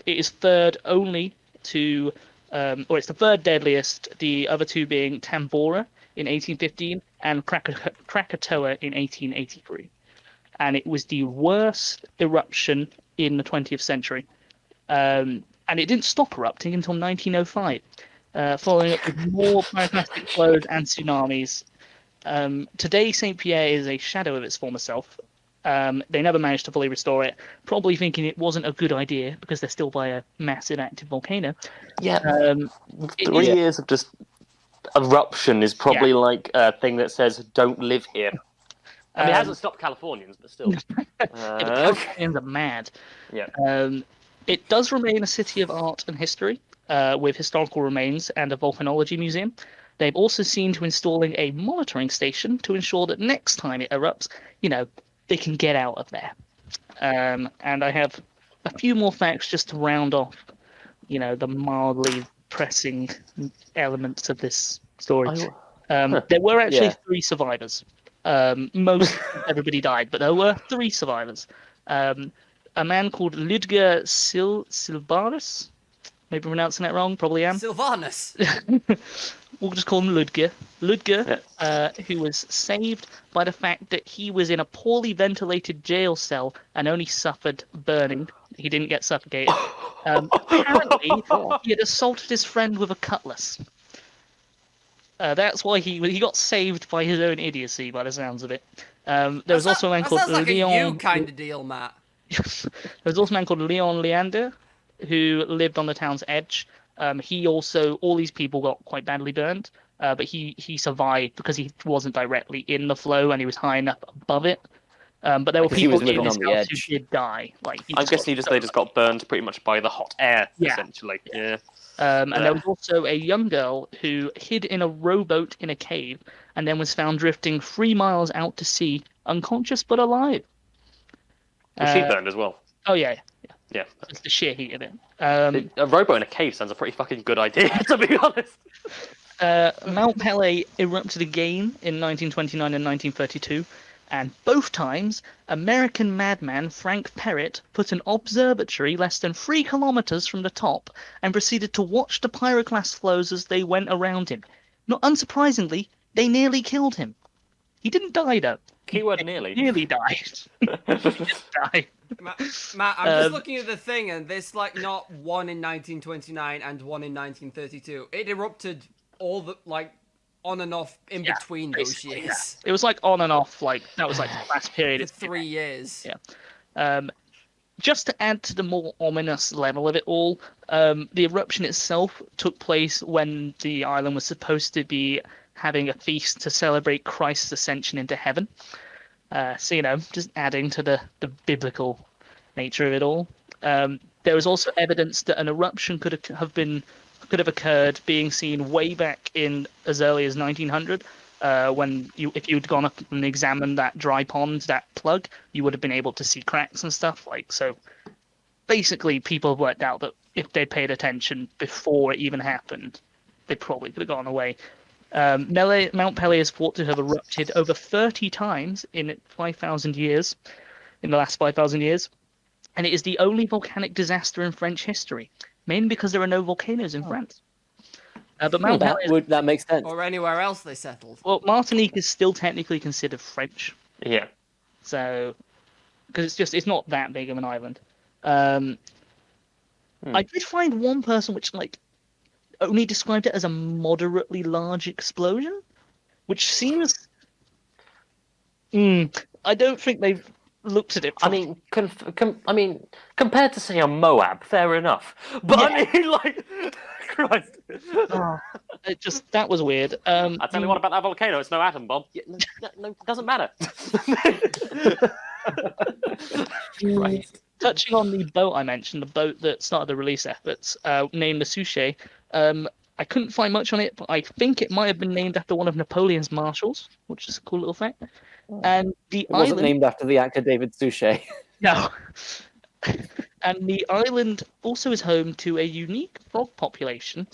is third only to, or it's the third deadliest. The other two being Tambora in 1815 and Krakatoa in 1883, and it was the worst eruption in the 20th century. And it didn't stop erupting until 1905, following up with more pyroclastic flows and tsunamis. Today, Saint Pierre is a shadow of its former self. They never managed to fully restore it, probably thinking it wasn't a good idea because they're still by a massive active volcano. Yeah, 3 years of just eruption is probably like a thing that says, don't live here. I mean, it hasn't stopped Californians, but still. Californians are mad. Yeah. It does remain a city of art and history, with historical remains and a volcanology museum. They've also seen to installing a monitoring station to ensure that next time it erupts, they can get out of there. And I have a few more facts just to round off, the mildly depressing elements of this story. There were actually 3 survivors. Most everybody died, but there were 3 survivors. A man called Ludger Silvanus. Maybe pronouncing that wrong, probably am. Silvanus! We'll just call him Ludger. Ludger, who was saved by the fact that he was in a poorly ventilated jail cell and only suffered burning. He didn't get suffocated. Apparently, he had assaulted his friend with a cutlass. That's why he got saved by his own idiocy, by the sounds of it. There was also a man called Leon. Leon. You kind of deal, Matt. There was also a man called Leon Leander, who lived on the town's edge. All these people got quite badly burned, but he survived because he wasn't directly in the flow and he was high enough above it. But there were people in his house who did die. I'm guessing they just got burned pretty much by the hot air, essentially. Yeah. And there was also a young girl who hid in a rowboat in a cave and then was found drifting 3 miles out to sea, unconscious but alive. Was she burned as well? Oh, yeah. Yeah. It's the sheer heat of it. A rowboat in a cave sounds a pretty fucking good idea, to be honest. Mount Pelée erupted again in 1929 and 1932, and both times, American madman Frank Perrett put an observatory less than 3 kilometers from the top and proceeded to watch the pyroclast flows as they went around him. Not unsurprisingly, they nearly killed him. He didn't die, though. Keyword nearly. Nearly died. Die. Matt, I'm just looking at the thing, and there's not one in 1929 and one in 1932. It erupted all the on and off in between those years. Yeah. It was on and off. That was the last period. For 3 years. Yeah. Just to add to the more ominous level of it all, the eruption itself took place when the island was supposed to be having a feast to celebrate Christ's ascension into heaven. So, just adding to the biblical nature of it all. There was also evidence that an eruption could have occurred, being seen way back in as early as 1900. If you'd gone up and examined that dry pond, that plug, you would have been able to see cracks and stuff. So, basically, people have worked out that if they paid attention before it even happened, they probably could have gone away. Mount Pelée is thought to have erupted over 30 times in 5,000 years, in the last 5,000 years, and it is the only volcanic disaster in French history, mainly because there are no volcanoes in France. But Mount Pelée that makes sense. Or anywhere else they settled. Well, Martinique is still technically considered French. Yeah. So, because it's not that big of an island. I did find one person which only described it as a moderately large explosion, which seems. I don't think they've looked at it properly. I mean, compared to say a Moab, fair enough. But I mean, Christ. That was weird. I tell you what about that volcano, it's no atom bomb. No, it doesn't matter. Christ. Touching on the boat I mentioned, the boat that started the release efforts, named the Souchet, I couldn't find much on it, but I think it might have been named after one of Napoleon's marshals, which is a cool little fact. And it wasn't named after the actor David Suchet. No. And the island also is home to a unique frog population,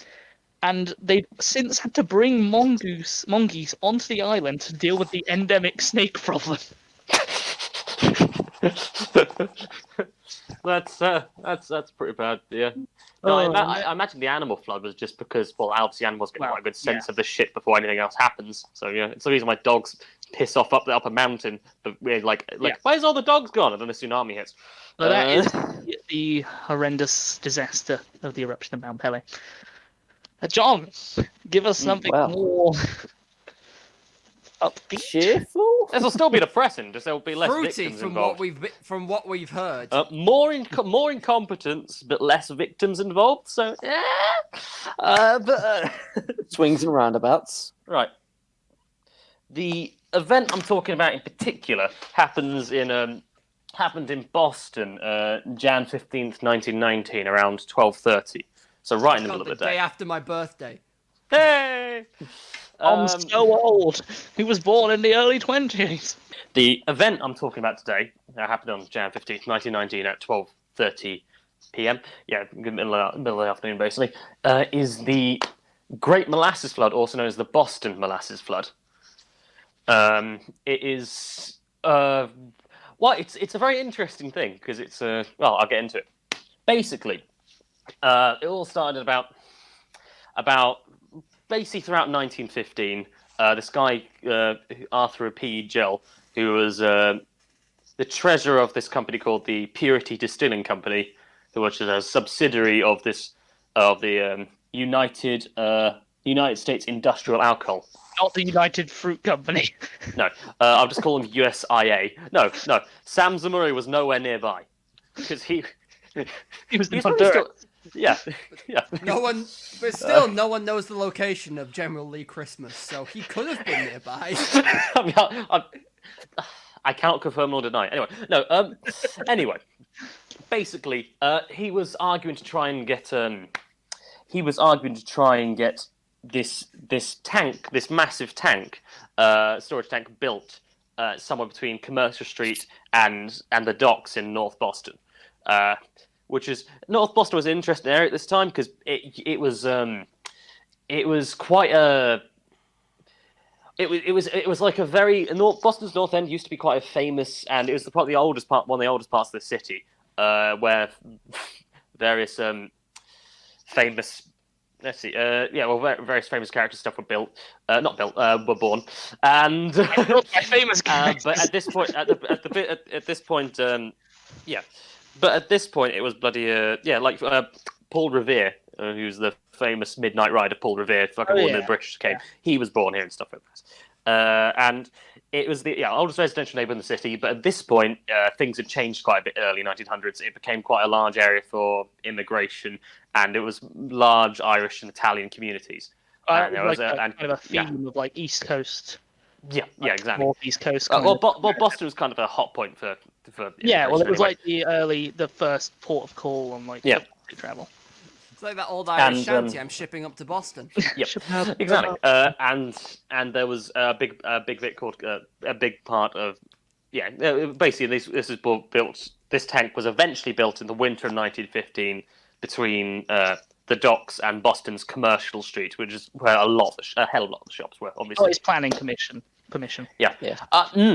and they've since had to bring mongoose onto the island to deal with the endemic snake problem. That's pretty bad. Yeah. No, I imagine the animal flood was just because, obviously animals get quite a good sense of the shit before anything else happens. So yeah, it's the reason why dogs piss off up a mountain. But we're like, where's all the dogs gone? And then the tsunami hits. Well, that is the horrendous disaster of the eruption of Mount Pelée. John, give us something more upbeat. Cheerful? This will still be depressing. Just there will be less Fruity victims from involved. what we've heard. More incompetence, but less victims involved. So Swings and roundabouts. Right. The event I'm talking about in particular happened in Boston, Jan 15th, 1919, around 12:30. So right in the middle of the day. Day after my birthday. Hey! I'm so old. He was born in the early 20s. The event I'm talking about today happened on Jan 15th, 1919 at 12:30 p.m. Yeah, middle of the afternoon, basically, is the Great Molasses Flood, also known as the Boston Molasses Flood. It is... it's a very interesting thing, because it's... I'll get into it. Basically, it all started about basically throughout 1915. This guy, Arthur P. Gell, who was the treasurer of this company called the Purity Distilling Company, which is a subsidiary of the United States Industrial Alcohol. Not the United Fruit Company. No, I'll just call him USIA. No. Sam Zamuri was nowhere nearby because he was in Honduras. Yeah. No one knows the location of General Lee Christmas, so he could have been nearby. I cannot confirm nor deny. Anyway, basically, he was arguing to try and get this tank, this massive tank, storage tank, built somewhere between Commercial Street and the docks in North Boston. North Boston was an interesting area at this time because it was quite a. It was like a very Boston's North End used to be quite a famous, and it was one of the oldest parts of the city, where various famous. Let's see. Various famous character stuff were built. Were born, and famous characters. But at this point, But at this point, it was bloody Paul Revere, who's the famous Midnight Rider. Paul Revere, the British came. Yeah. He was born here and stuff like that. And it was the oldest residential neighbourhood in the city. But at this point, things had changed quite a bit. Early 1900s, it became quite a large area for immigration, and it was large Irish and Italian communities. And there was kind of a theme of East Coast. Yeah, exactly. North East Coast. Boston was kind of a hot point for it was anyway. The first port of call on travel. It's like that old Irish shanty I'm shipping up to Boston. Yep, exactly. And there was a big bit called a big part of basically this is built. This tank was eventually built in the winter of 1915 between the docks and Boston's Commercial Street, which is where a hell of a lot of the shops were, obviously. Oh, it's planning permission. Yeah. Yeah.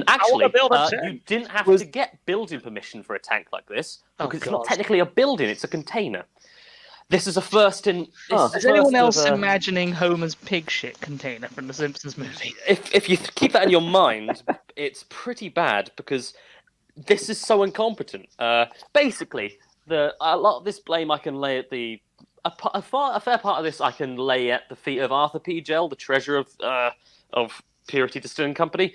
Actually, build a you didn't have to get building permission for a tank like this, because it's not technically a building, it's a container. This is a first in... Is anyone else imagining Homer's pig shit container from the Simpsons movie? If you keep that in your mind, it's pretty bad, because this is so incompetent. Basically, a lot of this blame I can lay at a fair part of this I can lay at the feet of Arthur P. Gell, the treasurer of Purity Distilling Company,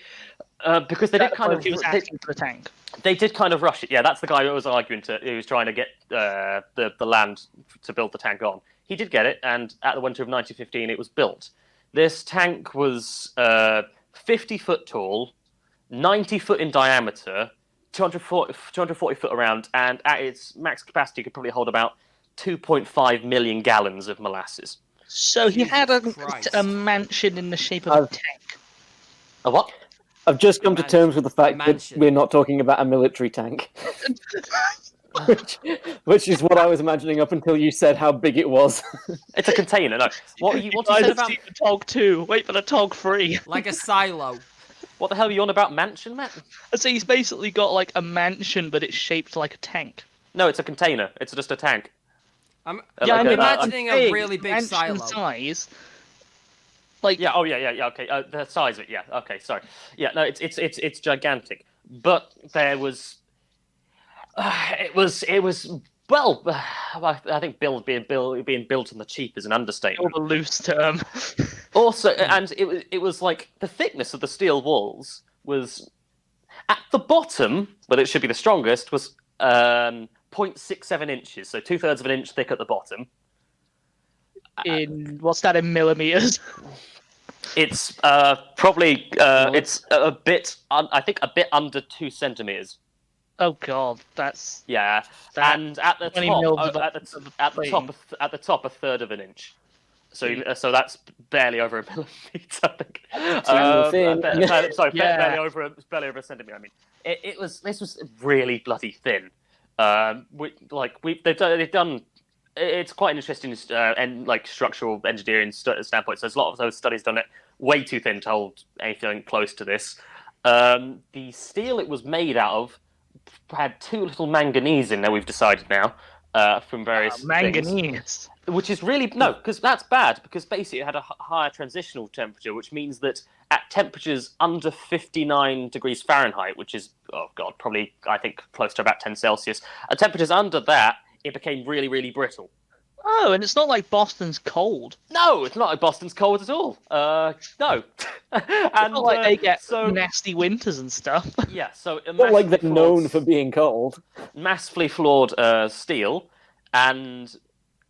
because they did kind of... He was asking for the tank. They did kind of rush it. Yeah, that's the guy who was who was trying to get the land to build the tank on. He did get it, and at the winter of 1915, it was built. This tank was 50 foot tall, 90 foot in diameter, 240 foot around, and at its max capacity could probably hold about 2.5 million gallons of molasses. So he had a mansion in the shape of a tank. A what? I've just come to terms with the fact that we're not talking about a military tank. which is what I was imagining up until you said how big it was. It's a container, no. What you said about... the TOG 2. Wait for the TOG 3. Like a silo. What the hell are you on about, mansion, Matt? So he's basically got like a mansion, but it's shaped like a tank. No, it's a container. It's just a tank. I'm imagining a really big silo. Size. Okay. The size of it, yeah. Okay, sorry. Yeah, no, it's gigantic. But there was, it was. Well, I think being built on the cheap is an understatement. Or the loose term. Also, and it was like the thickness of the steel walls was at the bottom, but it should be the strongest, was 0.67 inches, so 2/3 of an inch thick at the bottom. What's that in millimeters? It's probably it's a bit. I think a bit under 2 centimeters. Oh god, that's and at the top, 1/3 of an inch. So that's barely over a millimeter. I think. Barely over a centimeter. I mean, this was really bloody thin. They've done. It's quite an interesting and like structural engineering standpoint. So there's a lot of those studies done it way too thin to hold anything close to this. The steel it was made out of had too little manganese in there. We've decided now from various manganese, things, which is really because that's bad. Because basically it had a higher transitional temperature, which means that at temperatures under 59 degrees Fahrenheit, which is probably I think close to about 10 Celsius, at temperatures under that, it became really, really brittle. Oh, and it's not like Boston's cold. No, it's not like Boston's cold at all. No. And it's not like they get nasty winters and stuff. Yeah, so... Not like they're known for being cold. Massively flawed steel, and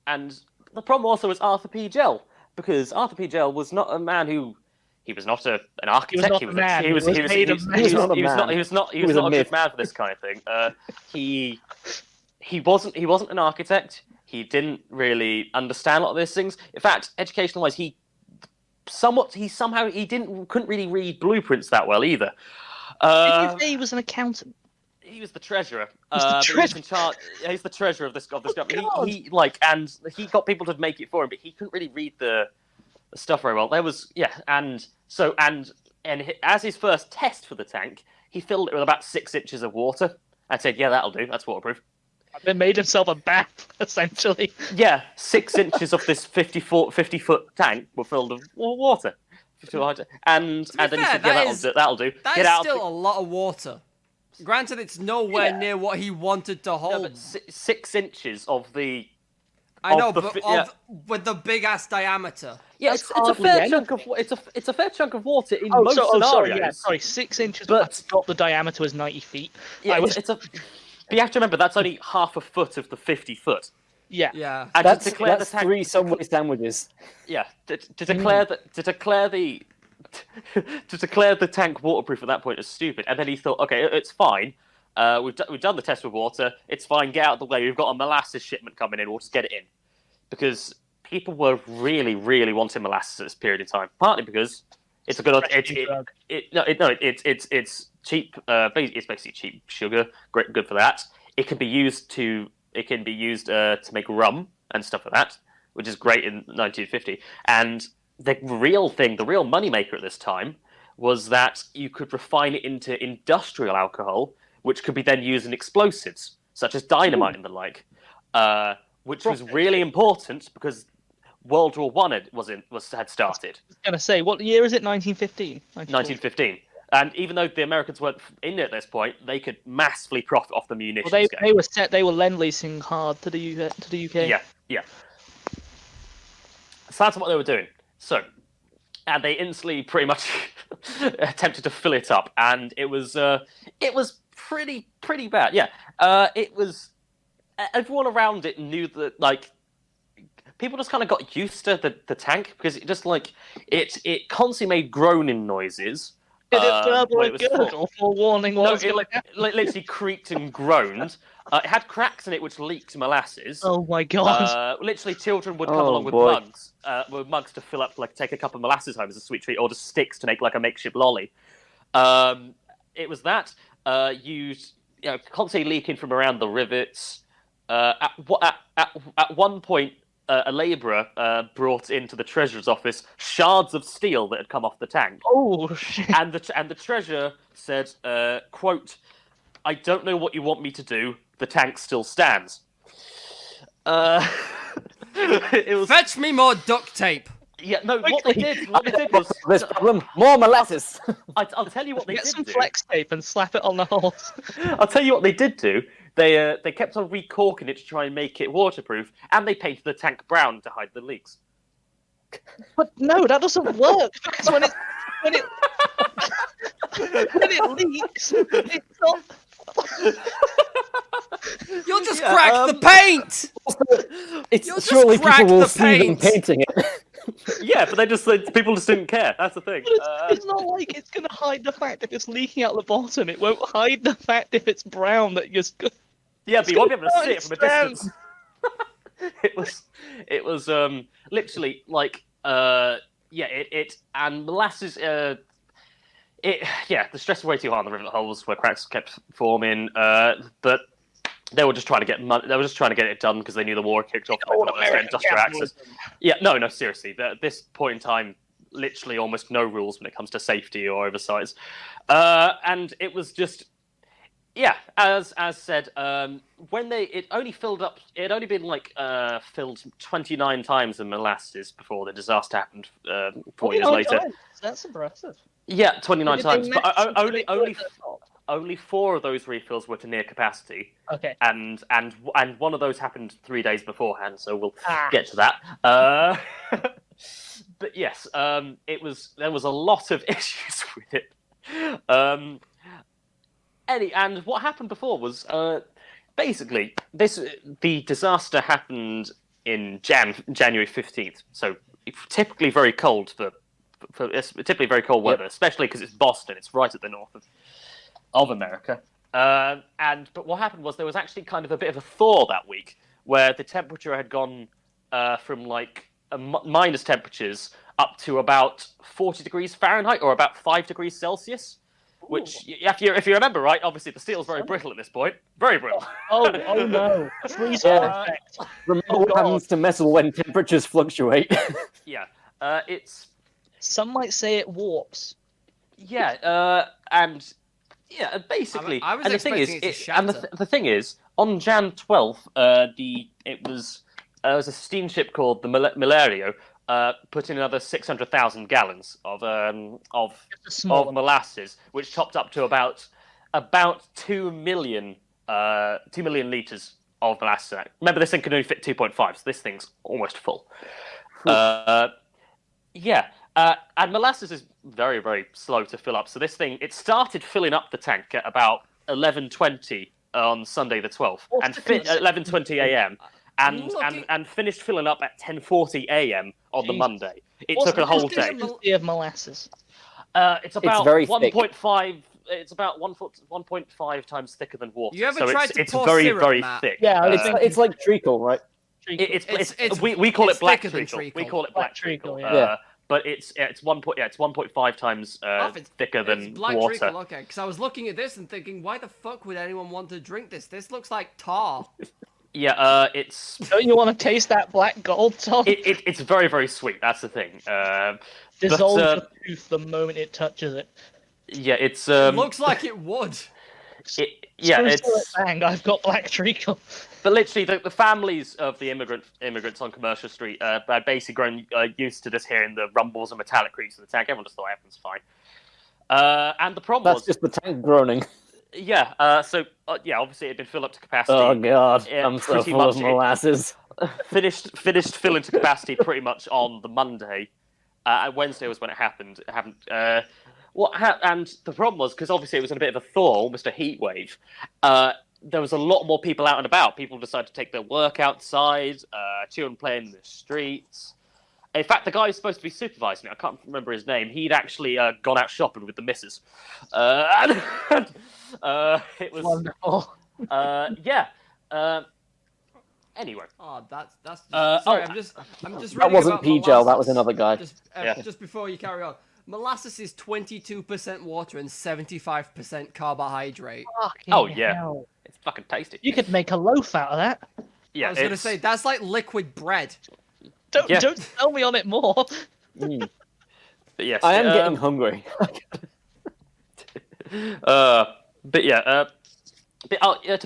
the problem also was Arthur P. Gell, because Arthur P. Gell was not a man who... He was not an architect. He was not a good man for this kind of thing. He wasn't an architect. He didn't really understand a lot of these things. In fact, educational-wise, he couldn't really read blueprints that well either. Did you say he was an accountant? He was the treasurer. He's the treasurer of this company. God. He got people to make it for him, but he couldn't really read the stuff very well. There was and as his first test for the tank, he filled it with about 6 inches of water. I said, "Yeah, that'll do. That's waterproof." They made himself a bath, essentially. Yeah, 6 inches of this 50-foot tank were filled with water. And then he said, that'll do. That is still a lot of water. Granted, it's nowhere near what he wanted to hold. No, but 6 inches of the... with the big-ass diameter. Yeah, it's a fair chunk of it's a fair chunk of water in most scenarios. Sorry, 6 inches, but the diameter was 90 feet. Yeah, but you have to remember, that's only half a foot of the 50 foot. Yeah. Yeah. And that's the tank, 3 Subway sandwiches. Yeah. To declare the tank waterproof at that point is stupid. And then he thought, okay, it's fine. We've done the test with water. It's fine. Get out of the way. We've got a molasses shipment coming in. We'll just get it in, because people were really, really wanting molasses at this period of time. Partly because it's a good. It's cheap. It's basically cheap sugar. Great, good for that. It can be used to make rum and stuff like that, which is great in 1950. And the real moneymaker at this time was that you could refine it into industrial alcohol, which could be then used in explosives, such as dynamite and the like, which was really important because World War One had started. I was going to say, what year is it? 1915? 1915. And even though the Americans weren't in it at this point, they could massively profit off the munitions. Well, they were lend-leasing hard to the UK. Yeah. So that's what they were doing. So, and they instantly pretty much attempted to fill it up, and it was pretty bad. Yeah, it was. Everyone around it knew that, like, people just kind of got used to the tank because it just it constantly made groaning noises. Did it burble and gurgle for warning? No, it literally creaked and groaned. It had cracks in it which leaked molasses. Oh my god! Literally, children would come along with mugs to fill up, take a cup of molasses home as a sweet treat, or just sticks to make like a makeshift lolly. It was that constantly leaking from around the rivets. At one point, a labourer brought into the treasurer's office shards of steel that had come off the tank. Oh shit! And the treasurer said, "quote, I don't know what you want me to do. The tank still stands." It was... Fetch me more duct tape. Yeah, no. What they did was this problem. More molasses. I'll tell you what they Get did some do. flex tape and slap it on the holes. I'll tell you what they did do. They kept on recorking it to try and make it waterproof, and they painted the tank brown to hide the leaks. But no, that doesn't work. Because when it leaks, it's not. You'll just crack the paint. It's surely people will see them painting it. Yeah, but people just didn't care. That's the thing. It's not like it's gonna hide the fact if it's leaking out the bottom. It won't hide the fact if it's brown that you're. Yeah, but you won't be able to see it from a distance. It was literally like it and molasses. The stress was way too hard on the rivet holes where cracks kept forming. But they were just trying to get They were just trying to get it done because they knew the war kicked off. Industrial access. Yeah, no, seriously. At this point in time, literally almost no rules when it comes to safety or oversize, and it was just. Yeah, as said, when it only filled up, it had only been filled 29 times in molasses before the disaster happened 4 years later. That's impressive. Yeah, 29 times, but only 4 of those refills were to near capacity. Okay. And one of those happened 3 days beforehand, so we'll get to that. But yes, there was a lot of issues with it. And what happened before was basically the disaster happened in January 15th. So typically very cold typically very cold weather, especially because it's Boston. It's right at the north of America. But what happened was there was actually kind of a bit of a thaw that week where the temperature had gone from minus temperatures up to about 40 degrees Fahrenheit or about 5 degrees Celsius. Which, if you remember right, obviously the steel's very brittle at this point. Very brittle. Oh no. Freeze effect. Remember what happens to metal when temperatures fluctuate. Yeah. Some might say it warps. Yeah, basically... I was and expecting it to shatter. the thing is, on Jan 12th, it was a steamship called the Milerio, put in another 600,000 gallons of molasses, which topped up to about 2 million liters of molasses. Remember, this thing can only fit 2.5, so this thing's almost full. And molasses is very, very slow to fill up. So this thing, it started filling up the tank at about 11:20 on Sunday the 12th, and at 11:20 a.m. And finished filling up at 10:40 a.m. on the Monday. It took a whole day. Of molasses. It's about very 1.5. It's about 1.5 times thicker than water. You ever tried to it's pour very, syrup, very Matt? thick. Yeah, it's like treacle, right? We call it black thicker than treacle. We call it black treacle. Yeah. But it's 1.5 times thicker than black water. Treacle, okay, because I was looking at this and thinking, why the fuck would anyone want to drink this? This looks like tar. Yeah, it's. Don't you want to taste that black gold, Tom? It's very, very sweet. That's the thing. Dissolves your tooth the moment it touches it. Yeah, it's. It looks like it would. It's. Bang! I've got black treacle. But literally, the families of the immigrants on Commercial Street had basically grown used to just hearing the rumbles and metallic creaks of the tank. Everyone just thought everything's fine. And the problem was... That's just the tank groaning. Yeah, obviously it had been filled up to capacity. Oh god, I'm so full of molasses. Finished filling to capacity pretty much on the Monday. Wednesday was when it happened. It happened. And the problem was, because obviously it was in a bit of a thaw, almost a heat wave, there was a lot more people out and about. People decided to take their work outside, children playing in the streets. In fact, the guy who's supposed to be supervising it, I can't remember his name, he'd actually gone out shopping with the missus. It was wonderful. Anyway. Oh, that's sorry, I'm just that wasn't P-Gel, that was another guy. Just before you carry on. Molasses is 22% water and 75% carbohydrate. Fucking yeah. hell. It's fucking tasty. You could make a loaf out of that. Yeah, I was going to say, that's like liquid bread. Don't tell me on it more. But yes, I am getting hungry. To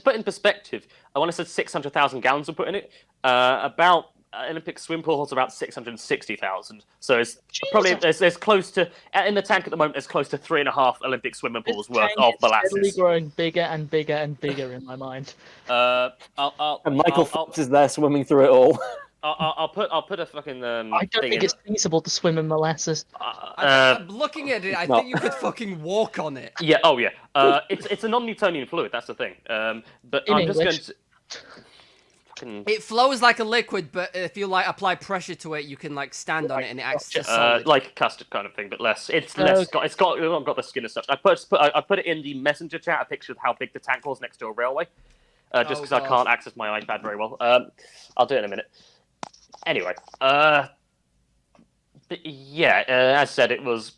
put in perspective, I want to say 600,000 gallons were put in it. About Olympic swim pool holds about 660,000. So it's probably there's close to in the tank at the moment. There's close to 3.5 Olympic swimming pools worth of molasses. Steadily growing bigger and bigger and bigger in my mind. And Michael Phelps is there swimming through it all. I'll put a fucking. I don't think it's feasible to swim in molasses. I'm looking at it. I think you could fucking walk on it. Yeah. Oh yeah. It's a non-Newtonian fluid. That's the thing. But in I'm English. just going to. It flows like a liquid, but if you like apply pressure to it, you can like stand on it and it acts as solid. Like a custard kind of thing, but less. It's less. It's not got the skin as such. I put it in the messenger chat. A picture of how big the tank was next to a railway. Just because I can't access my iPad very well. I'll do it in a minute. Anyway, as I said, it was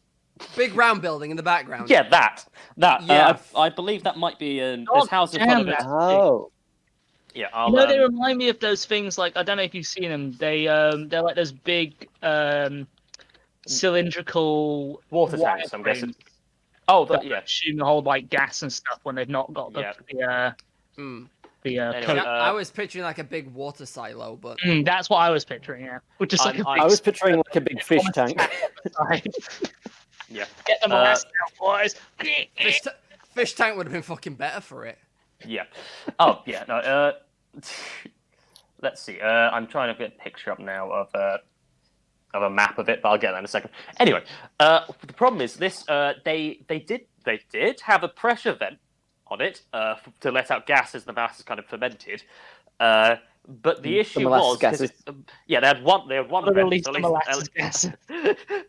big round building in the background. Yeah, that. Yeah. I believe that might be this house in front of it. Oh. Yeah, they remind me of those things. Like I don't know if you've seen them. They're like those big cylindrical water tanks. I'm guessing. Oh, yeah. Assume to hold like gas and stuff when they've not got the Anyway, I was picturing like a big water silo, but that's what I was picturing. Yeah, which is like I was picturing like a big fish tank. Yeah, get the molasses out, boys. Fish tank would have been fucking better for it. Yeah. Oh yeah. No. Let's see. I'm trying to get a picture up now of a map of it, but I'll get that in a second. Anyway, the problem is this: they did have a pressure vent on it to let out gas as the molasses kind of fermented. But the issue was, they had one vent. So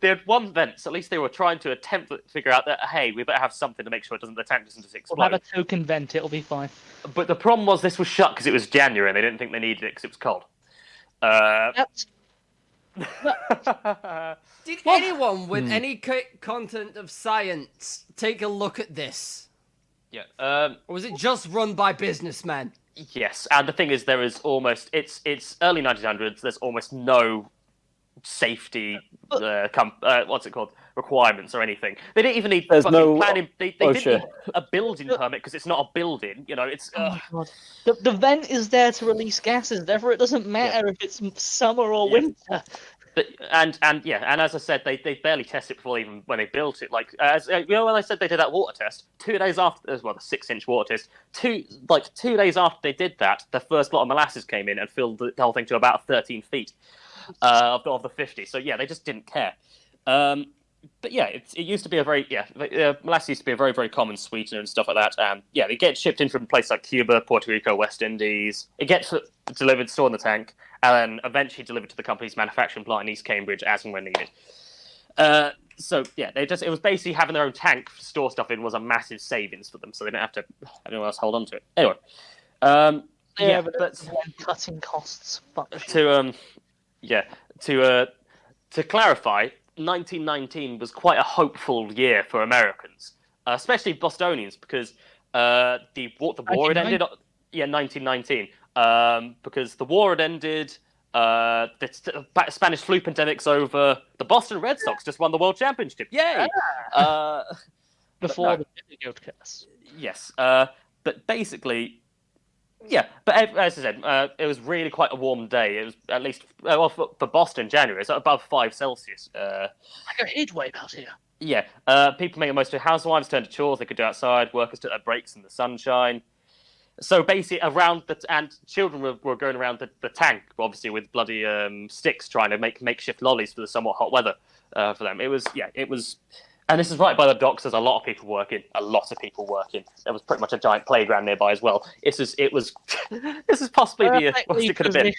they had one vent, so at least they were trying to attempt to figure out that, hey, we better have something to make sure the tank doesn't just explode. We'll have a token vent, it'll be fine. But the problem was this was shut because it was January and they didn't think they needed it because it was cold. Did anyone with any content of science take a look at this? Yeah. Or was it just run by businessmen? Yes, and the thing is, there is almost it's early 1900s. There's almost no safety requirements or anything. They didn't even need planning. They didn't need a building permit because it's not a building. You know, it's. Oh my God. The vent is there to release gases. Therefore, it doesn't matter if it's summer or winter. But, and as I said, they barely tested it before even when they built it. Like when I said they did that water test, 2 days after, the 6-inch water test, 2 days after they did that, the first lot of molasses came in and filled the whole thing to about 13 feet of the 50. So yeah, they just didn't care. But yeah, it used to be molasses used to be a very, very common sweetener and stuff like that. They get shipped in from places like Cuba, Puerto Rico, West Indies. It gets delivered, stored in the tank, and then eventually delivered to the company's manufacturing plant in East Cambridge as and when needed. It was basically having their own tank to store stuff in was a massive savings for them, so they didn't have to anyone else hold on to it. Anyway, but cutting costs. To clarify, 1919 was quite a hopeful year for Americans, especially Bostonians, because the war had ended. 1919. because the war had ended. The Spanish flu pandemic's over. The Boston Red Sox just won the World Championship. Yay! Before the video cast. Yes, but basically, yeah. But as I said, it was really quite a warm day. It was at least for Boston, January. It's above 5 Celsius. Like a heat wave out here. Yeah, people making the most of it. Housewives turned to chores they could do outside. Workers took their breaks in the sunshine. So basically, and children were going around the tank, obviously with bloody sticks, trying to make makeshift lollies for the somewhat hot weather for them. It was, and this is right by the docks. There's a lot of people working. There was pretty much a giant playground nearby as well. This is possibly the worst it could have been.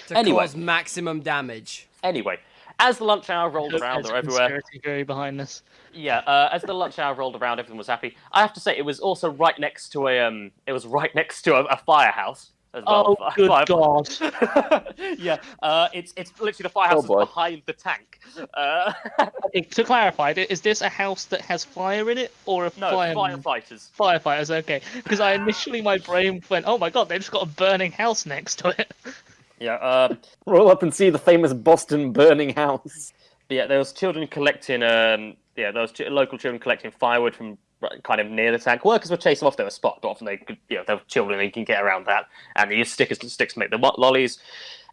To cause maximum damage. Anyway, as the lunch hour rolled around, they're everywhere. Theory behind this. Yeah, as the lunch hour rolled around, everyone was happy. I have to say, it was also right next to a firehouse as well. Oh, good God! Yeah, it's literally the firehouse is behind the tank. To clarify, is this a house that has fire in it, or a firefighters? Firefighters, okay. Because my brain went, oh my God, they've just got a burning house next to it. Yeah. Roll up and see the famous Boston burning house. Yeah, there was children collecting. Local children collecting firewood from kind of near the tank. Workers were chasing off their spot, but often they could, they were children, they can get around that, and they use sticks to make the lollies.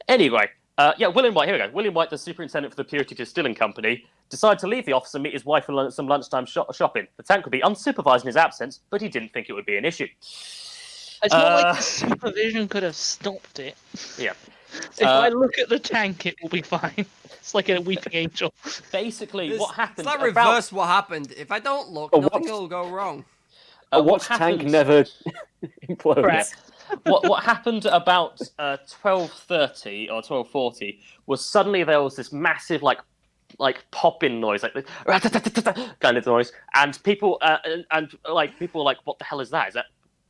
Anyway, William White. Here we go. William White, the superintendent for the Purity Distilling Company, decided to leave the office and meet his wife for some lunchtime shopping. The tank would be unsupervised in his absence, but he didn't think it would be an issue. It's not like the supervision could have stopped it. Yeah. If I look at the tank, it will be fine. It's like a weeping angel. Basically, what happened... It's like reverse what happened. If I don't look, nothing will go wrong. A watch tank never implodes. What happened about 12:30 or 12:40 was suddenly there was this massive like pop-in noise, like kind of noise, and people were like, what the hell is that? Is that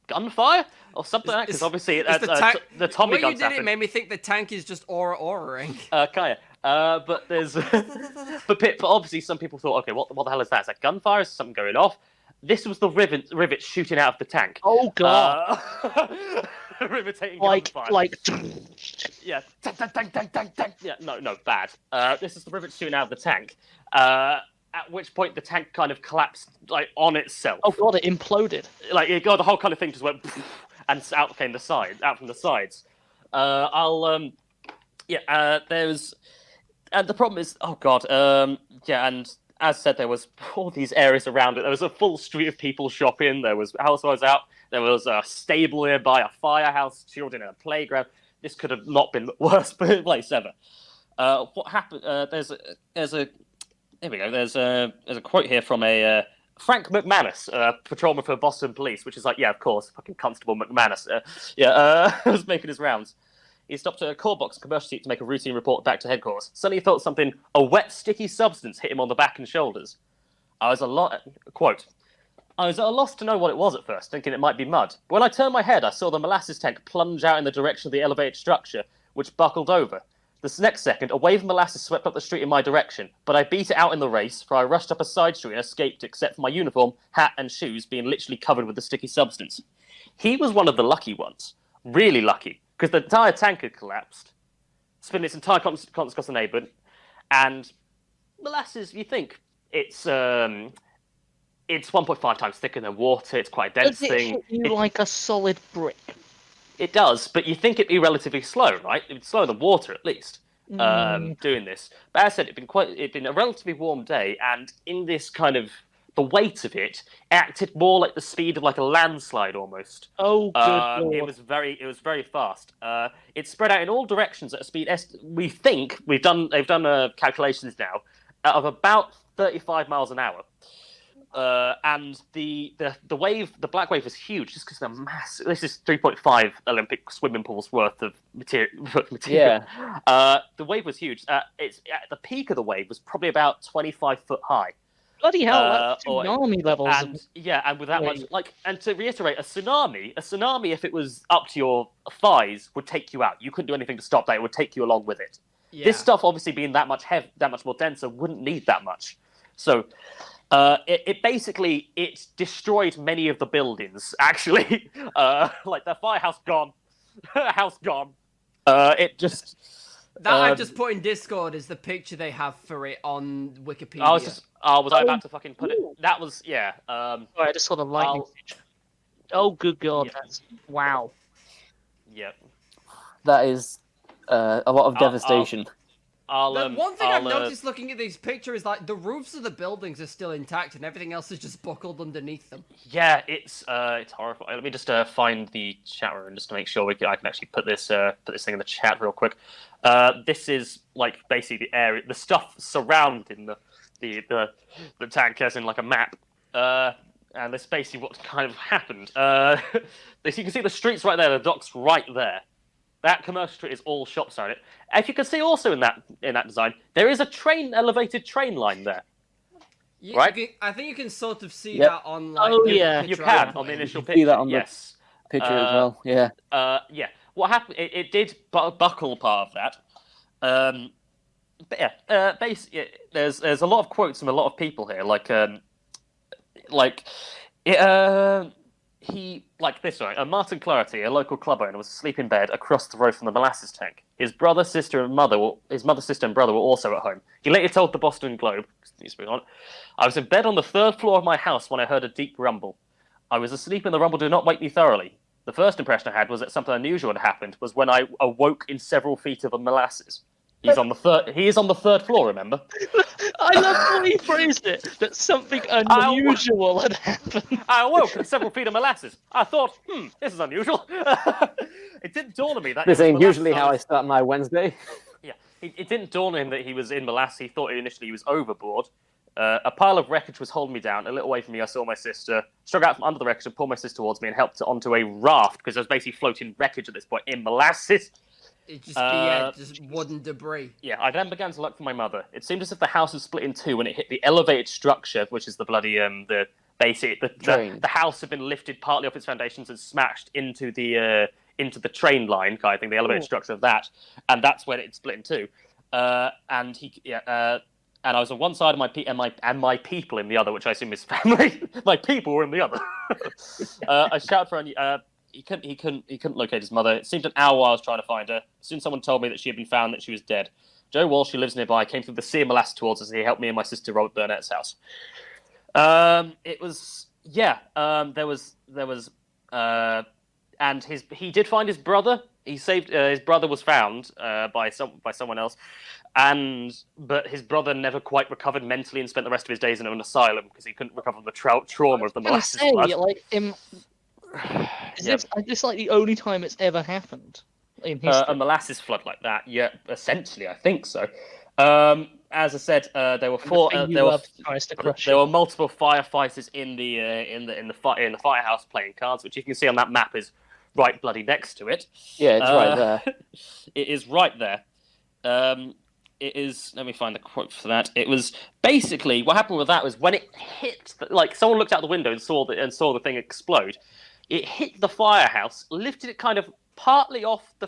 gunfire or something like that? Because obviously the Tommy guns happened. It made me think the tank is just aura-ing. But there's but obviously some people thought, okay, what the hell is that? Is that gunfire? Is something going off? This was the rivet shooting out of the tank. Oh God! Riveting gunfire. Yeah, tank. Yeah, no, bad. This is the rivet shooting out of the tank. At which point the tank kind of collapsed on itself. Oh God! It imploded. The whole kind of thing just went, and out from the sides. There's, and the problem is, oh God, and as said, there was all these areas around it. There was a full street of people shopping. There was housewives out. There was a stable nearby, a firehouse, children in a playground. This could have not been the worst place ever. What happened? There's a quote here from a Frank McManus, patrolman for Boston Police, which is like, yeah, of course, fucking Constable McManus. Was making his rounds. He stopped at a call box commercial seat to make a routine report back to headquarters. Suddenly he felt a wet, sticky substance hit him on the back and shoulders. I was at a loss to know what it was at first, thinking it might be mud. But when I turned my head, I saw the molasses tank plunge out in the direction of the elevated structure, which buckled over. The next second, a wave of molasses swept up the street in my direction, but I beat it out in the race, for I rushed up a side street and escaped except for my uniform, hat and shoes being literally covered with the sticky substance. He was one of the lucky ones. Really lucky. Because the entire tank had collapsed, spinning its entire contents across the neighbourhood, and molasses, you think, it's 1.5 times thicker than water, it's quite a dense thing. Does it hit you like a solid brick? It does, but you think it'd be relatively slow, right? It'd be slower than water, at least, doing this. But as I said, it'd been a relatively warm day, and in this kind of... the weight of it acted more like the speed of like a landslide almost. Oh, good Lord. It was very fast. It spread out in all directions at a speed. We think they've done calculations now of about 35 miles an hour. And the black wave was huge just because the mass. This is 3.5 Olympic swimming pools worth of material. Yeah. The wave was huge. It's at the peak of the wave was probably about 25 foot high. Bloody hell, that's tsunami levels. And with that much, and to reiterate, a tsunami, if it was up to your thighs, would take you out. You couldn't do anything to stop that. It would take you along with it. Yeah. This stuff, obviously being that much more denser, wouldn't need that much. So, it basically destroyed many of the buildings. Actually, like the firehouse gone, House gone. It just... That I've just put in Discord is the picture they have for it on Wikipedia. was I about to fucking put it? That was, yeah. I just saw the lightning. Oh, good God. Yeah. That's... Wow. Yeah. That is a lot of devastation. One thing I've noticed looking at these pictures is like the roofs of the buildings are still intact and everything else is just buckled underneath them. Yeah, it's horrifying. Let me just find the chat room just to make sure I can actually put this thing in the chat real quick. This is like basically the area, the stuff surrounding the tank as in like a map. And that's basically what kind of happened. So you can see the streets right there, the docks right there. That commercial street is all shops around it. If you can see also in that design, there is a elevated train line there. Right? I think you can sort of see that on like. Oh yeah, you can on the initial picture. See that on the picture as well. Yeah. Yeah. What happened? It did buckle part of that. But yeah, basically, there's a lot of quotes from a lot of people here, Martin Clarity, a local club owner, was asleep in bed across the road from the molasses tank. His mother, sister, and brother were also at home. He later told the Boston Globe, I was in bed on the 3rd floor of my house when I heard a deep rumble. I was asleep and the rumble did not wake me thoroughly. The first impression I had was that something unusual had happened, was when I awoke in several feet of molasses. He is on the 3rd floor, remember? I love how he phrased it, that something unusual had happened. I awoke in several feet of molasses. I thought, this is unusual. It didn't dawn on me that... This ain't usually how I start my Wednesday. Yeah, it didn't dawn on him that he was in molasses. He thought initially he was overboard. A pile of wreckage was holding me down. A little away from me, I saw my sister struggle out from under the wreckage and pull my sister towards me and helped her onto a raft, because there was basically floating wreckage at this point in molasses. It just just wooden debris. Yeah, I then began to look for my mother. It seemed as if the house was split in two when it hit the elevated structure, which is the bloody the house had been lifted partly off its foundations and smashed into the train line kind of thing, the elevated structure of that, and that's when it split in two. And I was on one side of my people in the other, which I assume is family. My people were in the other. I shouted for her. He couldn't locate his mother. It seemed an hour while I was trying to find her. Soon someone told me that she had been found, that she was dead. Joe Walsh, who lives nearby, came through the sea of molasses towards us, and he helped me and my sister Robert Burnett's house. He did find his brother. He saved his brother was found by someone else, but his brother never quite recovered mentally and spent the rest of his days in an asylum because he couldn't recover from the trauma of the molasses flood. Is this like the only time it's ever happened in history? A molasses flood like that? Yeah, essentially, I think so. As I said, there were multiple firefighters in the firehouse playing cards, which you can see on that map is right bloody next to it. Yeah, it's right there. It is right there. It is. Let me find the quote for that. It was basically what happened with that was when it hit. Someone looked out the window and saw the thing explode. It hit the firehouse, lifted it kind of partly off the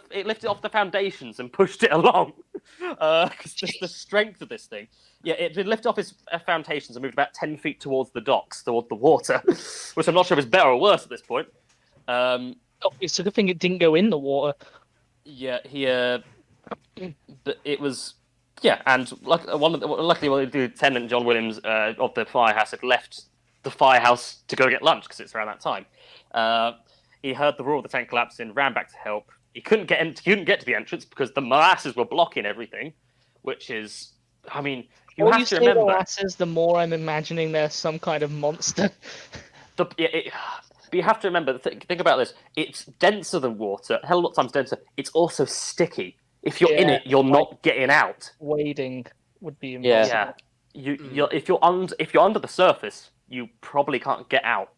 foundations and pushed it along. Because just the strength of this thing. Yeah, it lifted off its foundations and moved about 10 feet towards the docks, toward the water, which I'm not sure if it's better or worse at this point. It's a good thing it didn't go in the water. Yeah, but it was. Yeah, and luckily, Lieutenant John Williams of the firehouse had left the firehouse to go get lunch because it's around that time. He heard the roar of the tank collapsing, ran back to help. He couldn't get to the entrance because the molasses were blocking everything, which is, I mean, you have to remember. Molasses, the more I'm imagining there's some kind of monster. But you have to remember, think about this. It's denser than water, a hell of a lot of times denser. It's also sticky. If you're in it, you're not getting out. Wading would be impossible. Yeah. If you're under the surface, you probably can't get out.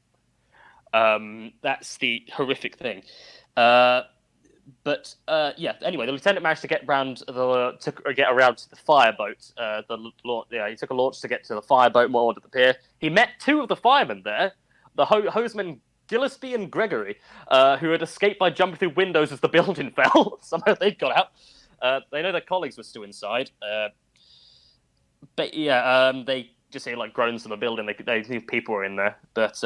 That's the horrific thing. Anyway, the lieutenant managed to get around to the fireboat. He took a launch to get to the fireboat moored at the pier. He met two of the firemen there, the hosmen Gillespie and Gregory, who had escaped by jumping through windows as the building fell. Somehow they'd got out. They know their colleagues were still inside. They just hear groans from the building. They knew people were in there, but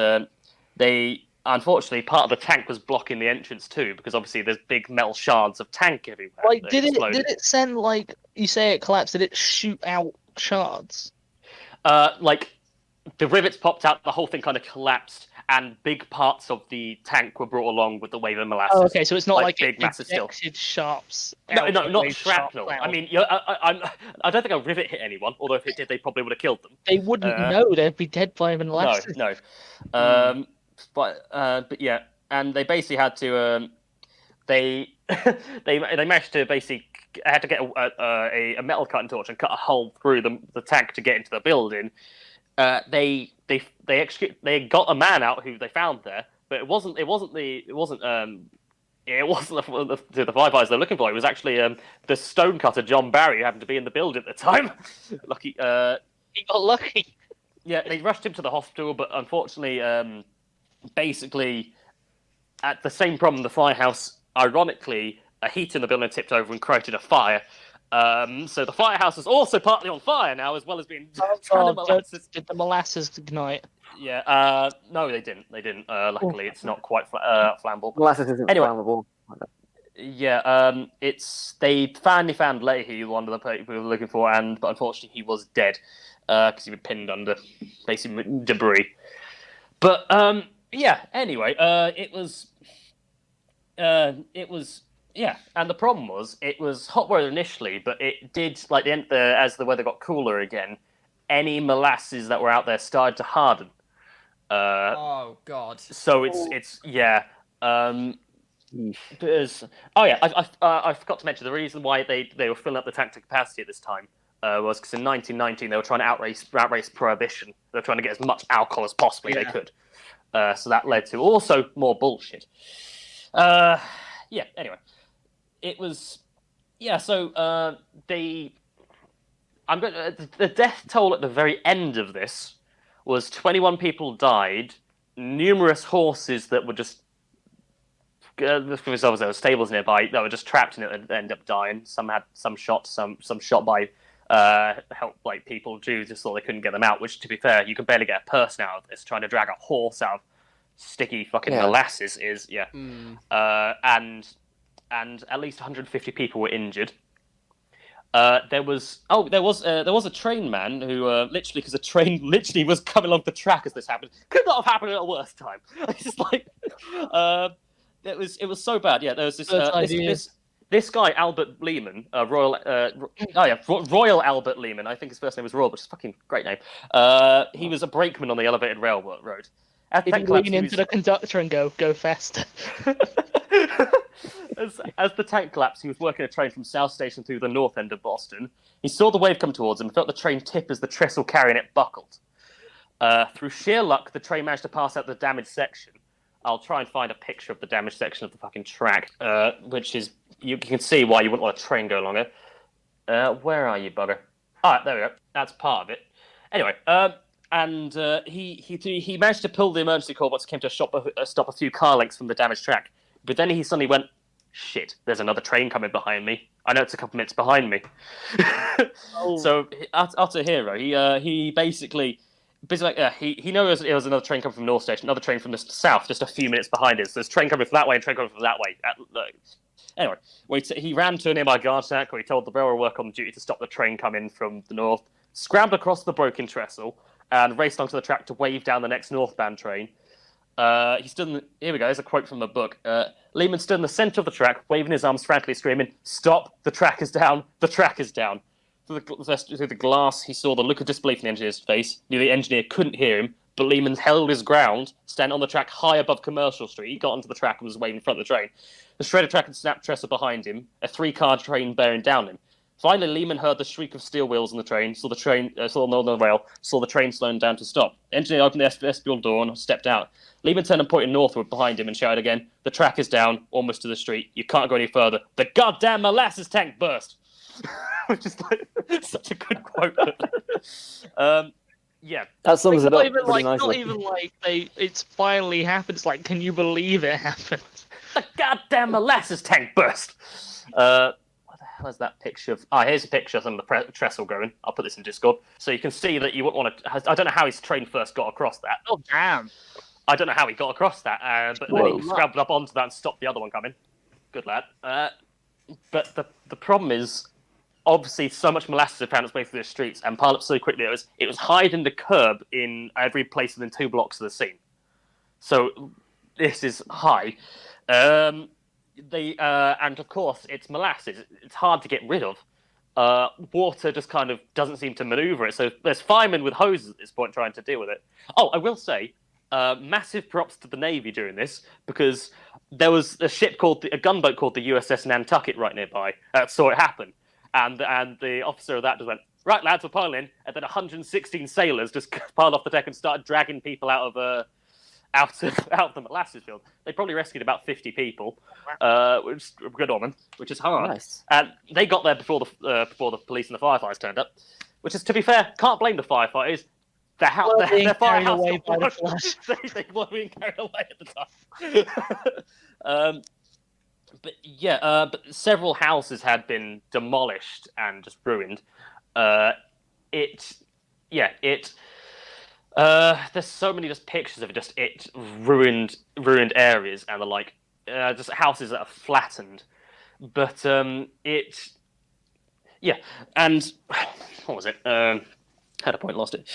they unfortunately, part of the tank was blocking the entrance too, because obviously there's big metal shards of tank everywhere. Like, did it send, like, you say it collapsed, did it shoot out shards? Like, the rivets popped out, the whole thing kind of collapsed, and big parts of the tank were brought along with the wave of molasses. Oh, okay, so it's not like big, it massive ejected sharps. No, not shrapnel. I mean, I don't think a rivet hit anyone, although if it did, they probably would have killed them. They wouldn't know, they'd be dead by molasses. No. But yeah, and they basically had to, they managed to basically had to get a metal cutting torch and cut a hole through the tank to get into the building. They got a man out who they found there, but it wasn't the firefighters they're looking for. It was actually the stonecutter John Barry, who happened to be in the building at the time. Lucky. He got lucky. Yeah, they rushed him to the hospital, but unfortunately, basically, at the same problem, the firehouse, ironically, a heat in the building tipped over and created a fire. So the firehouse is also partly on fire now, as well as being. Did the molasses ignite? Yeah. No, they didn't. Luckily, it's not quite flammable. Molasses isn't flammable. Yeah. They finally found Leahy, one of the people we were looking for, but unfortunately he was dead because he was pinned under basically debris. But yeah. Anyway, it was. Yeah, and the problem was it was hot weather initially, but it did as the weather got cooler again, any molasses that were out there started to harden. Oh God! So it's yeah. Because I forgot to mention the reason why they were filling up the tank to capacity at this time was because in 1919 they were trying to outrace prohibition. They were trying to get as much alcohol as possibly they could. So that led to also more bullshit. Yeah. Anyway. It was, yeah. So the death toll at the very end of this was 21 people died, numerous horses that were just there were stables nearby that were just trapped in it and ended up dying. Some had some shot by people Jews just thought they couldn't get them out. Which, to be fair, you can barely get a person out of this. Trying to drag a horse out of sticky fucking molasses is and at least 150 people were injured. There was a train man who literally, because the train literally was coming along the track as this happened, could not have happened at a worse time. It's just like it was so bad. Yeah, there was this guy Albert Lehman, Royal Albert Lehman. I think his first name was Royal, which is a fucking great name. He was a brakeman on the elevated railroad. Did he lean into the conductor and go faster? As the tank collapsed, he was working a train from South Station through the north end of Boston. He saw the wave come towards him and felt the train tip as the trestle carrying it buckled. Through sheer luck, the train managed to pass out the damaged section. I'll try and find a picture of the damaged section of the fucking track, which is, you can see why you wouldn't want a train go longer. Where are you, bugger? Alright, there we go. That's part of it. Anyway, and he managed to pull the emergency call once it came to stop a few car lengths from the damaged track. But then he suddenly went, shit, there's another train coming behind me. I know it's a couple minutes behind me. So, utter hero. He basically he knows it was another train coming from North Station, another train from the south, just a few minutes behind us. There's a train coming from that way and a train coming from that way. Anyway, he ran to a nearby guard shack where he told the railroad worker on duty to stop the train coming from the north, scrambled across the broken trestle, and raced onto the track to wave down the next northbound train. He stood here we go, there's a quote from the book. Lehman stood in the centre of the track, waving his arms frantically, screaming, "Stop! The track is down! The track is down!" Through the glass, he saw the look of disbelief in the engineer's face. Knew the engineer couldn't hear him, but Lehman held his ground, standing on the track high above Commercial Street. He got onto the track and was waving in front of the train. The shredded track had snapped trestle behind him, a 3-car train bearing down him. Finally, Lehman heard the shriek of steel wheels on the train, saw the train slowing down to stop. The engineer opened the vestibule door and stepped out. Lehman turned and pointed northward behind him and shouted again, "The track is down, almost to the street. You can't go any further. The goddamn molasses tank burst!" Which is like such a good quote. Yeah. That sums it up even pretty like, nicely. not even like it's finally happened. It's like, can you believe it happened? The goddamn molasses tank burst! What the hell is that picture of... here's a picture of some of the trestle going. I'll put this in Discord. So you can see that you wouldn't want to... I don't know how his train first got across that. Oh, damn. I don't know how he got across that, but then he scrambled up onto that and stopped the other one coming. Good lad. But the problem is, obviously, so much molasses had found its way through the streets and piled up so quickly it was hiding the curb in every place within 2 blocks of the scene. So this is high. And of course, it's molasses. It's hard to get rid of. Water just kind of doesn't seem to maneuver it. So there's firemen with hoses at this point trying to deal with it. Oh, I will say, massive props to the Navy during this, because there was a gunboat called the USS Nantucket right nearby that saw it happen. And the officer of that just went, right, lads, we're piling in. And then 116 sailors just piled off the deck and started dragging people out of the molasses field. They probably rescued about 50 people, which is a good omen, which is hard. Nice. And they got there before the police and the firefighters turned up, which is, to be fair, can't blame the firefighters. Their firehouse away by the flash. They were being carried away at the time. But several houses had been demolished and just ruined. There's so many just pictures of it ruined areas and the like, just houses that are flattened. But and what was it? Had a point, lost it.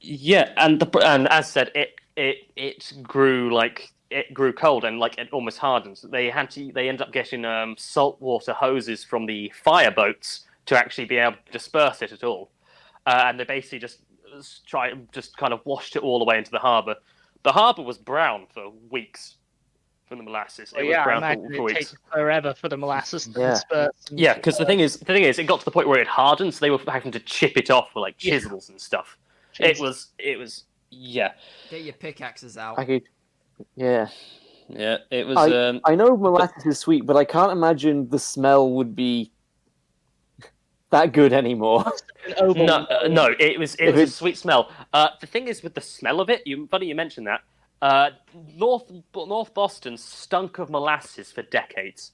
Yeah, and as said, it grew cold and it almost hardened. They ended up getting saltwater hoses from the fire boats to actually be able to disperse it at all, and they basically just kind of washed it all the way into the harbour. The harbour was brown for weeks from the molasses. It was brown for weeks. It forever for the molasses to disperse. Yeah, because the thing is, it got to the point where it hardened, so they were having to chip it off with chisels and stuff. Jesus. It was. Yeah. Get your pickaxes out. Yeah. Yeah, it was. I know molasses is sweet, but I can't imagine the smell would be that good anymore. No, it was a sweet smell. The thing is, with the smell of it, funny you mentioned that. North Boston stunk of molasses for decades.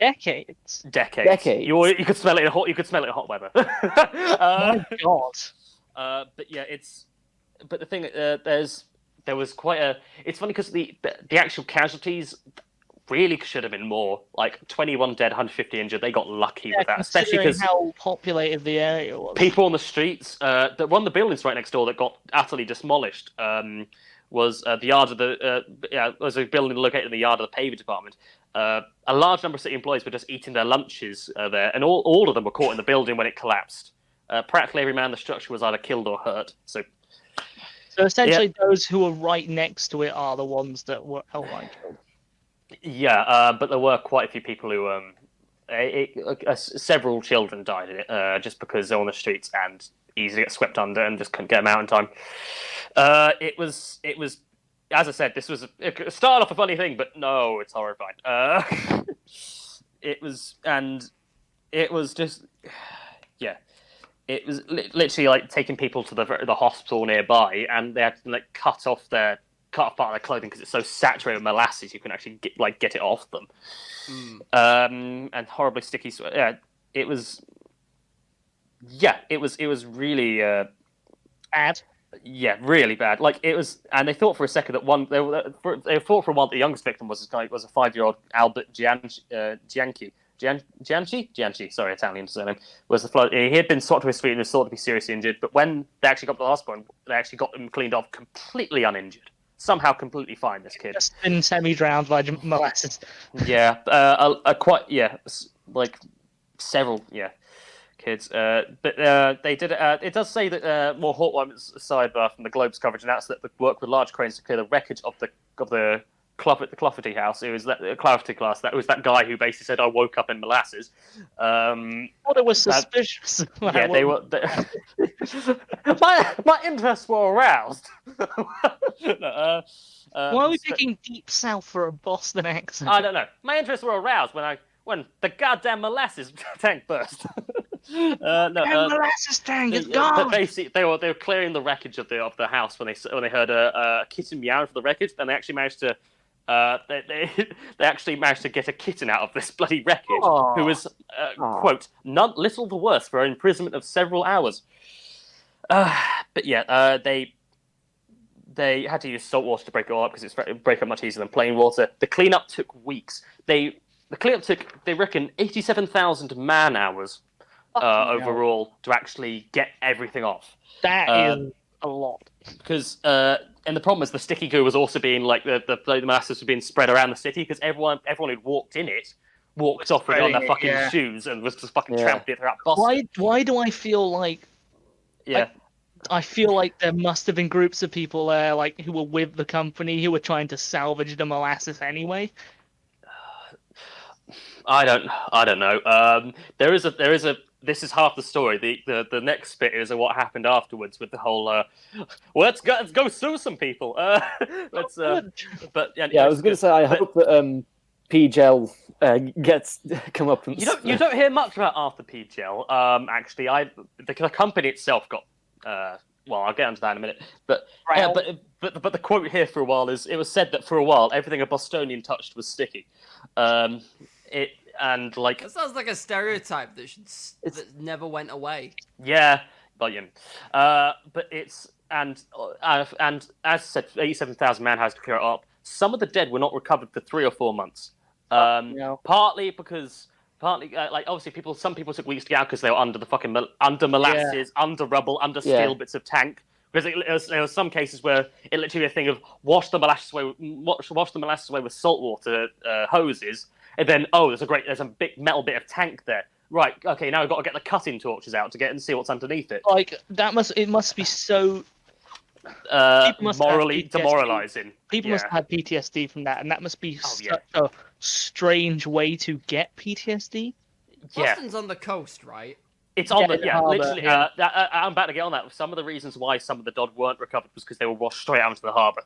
Decades. You could smell it in hot weather. My God. But yeah, but the thing there was quite a. It's funny because the actual casualties really should have been more. 21 dead, 150 injured. They got lucky with that, especially because how populated the area was. People on the streets. One of the buildings right next door that got utterly demolished was the yard of was a building located in the yard of the paving department. A large number of city employees were just eating their lunches there, and all of them were caught in the building when it collapsed. Practically every man in the structure was either killed or hurt. So essentially, those who were right next to it are the ones that were outright killed. Yeah, but there were quite a few people who several children died in it just because they're on the streets and easily get swept under and just couldn't get them out in time. It was, as I said, it started off a funny thing, but no, it's horrifying. It was just, yeah. It was literally taking people to the hospital nearby, and they had to cut off part of their clothing because it's so saturated with molasses you can actually get it off them. And horribly sticky sweat. Yeah, it was. Yeah, it was really bad. Yeah, really bad. It was, and they thought for a second that they thought for a while the youngest victim was a 5-year-old Albert Gianchi. Gianchi, sorry, Italian surname, was the flood. He had been shot to his feet and was thought to be seriously injured, but when they actually got to the hospital, they actually got him cleaned off completely uninjured. Somehow completely fine, this kid. Just been semi-drowned by molasses. Yeah, several, kids. But they did. It does say that more Hawkwine's sidebar from the Globe's coverage, and that's that they work with large cranes to clear the wreckage of the Clafferty house. It was that Clafferty class. That was that guy who basically said, "I woke up in molasses." Thought it was suspicious. Yeah, they were. My interests were aroused. Why are we picking Deep South for a Boston accent? I don't know. My interests were aroused when the goddamn molasses tank burst. Molasses tank is gone. But basically, they were clearing the wreckage of the house when they heard a kitten meowing for the wreckage, and they actually managed to. They actually managed to get a kitten out of this bloody wreckage, who was quote none little the worse for an imprisonment of several hours. But yeah, they had to use salt water to break it all up because it's break up much easier than plain water. The cleanup took weeks. The cleanup took, they reckon, 87,000 man hours overall to actually get everything off. That is a lot. Because and the problem is the sticky goo was also being like the molasses were being spread around the city because everyone who'd walked in it walked off with it on their fucking shoes and was just fucking tramped it throughout Boston. Why do I feel like? Yeah. I feel like there must have been groups of people there, like who were with the company who were trying to salvage the molasses anyway. I don't know. There is a. This is half the story. The next bit is what happened afterwards with the whole. Well, let's go sue some people. Let's. But yeah, I was going to say I hope that P-Gel gets come up. And you don't hear much about Arthur P-Gel. Actually, the company itself got. Well, I'll get onto that in a minute. But but the quote here for a while is it was said that for a while everything a Bostonian touched was sticky. And like that sounds like a stereotype that never went away. Yeah, but it's and as I said, 87,000 man hours to clear it up. Some of the dead were not recovered for 3 or 4 months. Partly because like obviously some people took weeks to get out because they were under the fucking under molasses, under rubble, under steel bits of tank. Because there were some cases where it literally a thing of wash the molasses away with saltwater hoses. And then, there's a big metal bit of tank there. Right, okay, now we've got to get the cutting torches out to get and see what's underneath it. Like, it must be so... morally demoralizing. People must have had PTSD from that, and that must be such a strange way to get PTSD. Boston's on the coast, right? It's on literally. I'm about to get on that. Some of the reasons why some of the dead weren't recovered was because they were washed straight out into the harbour.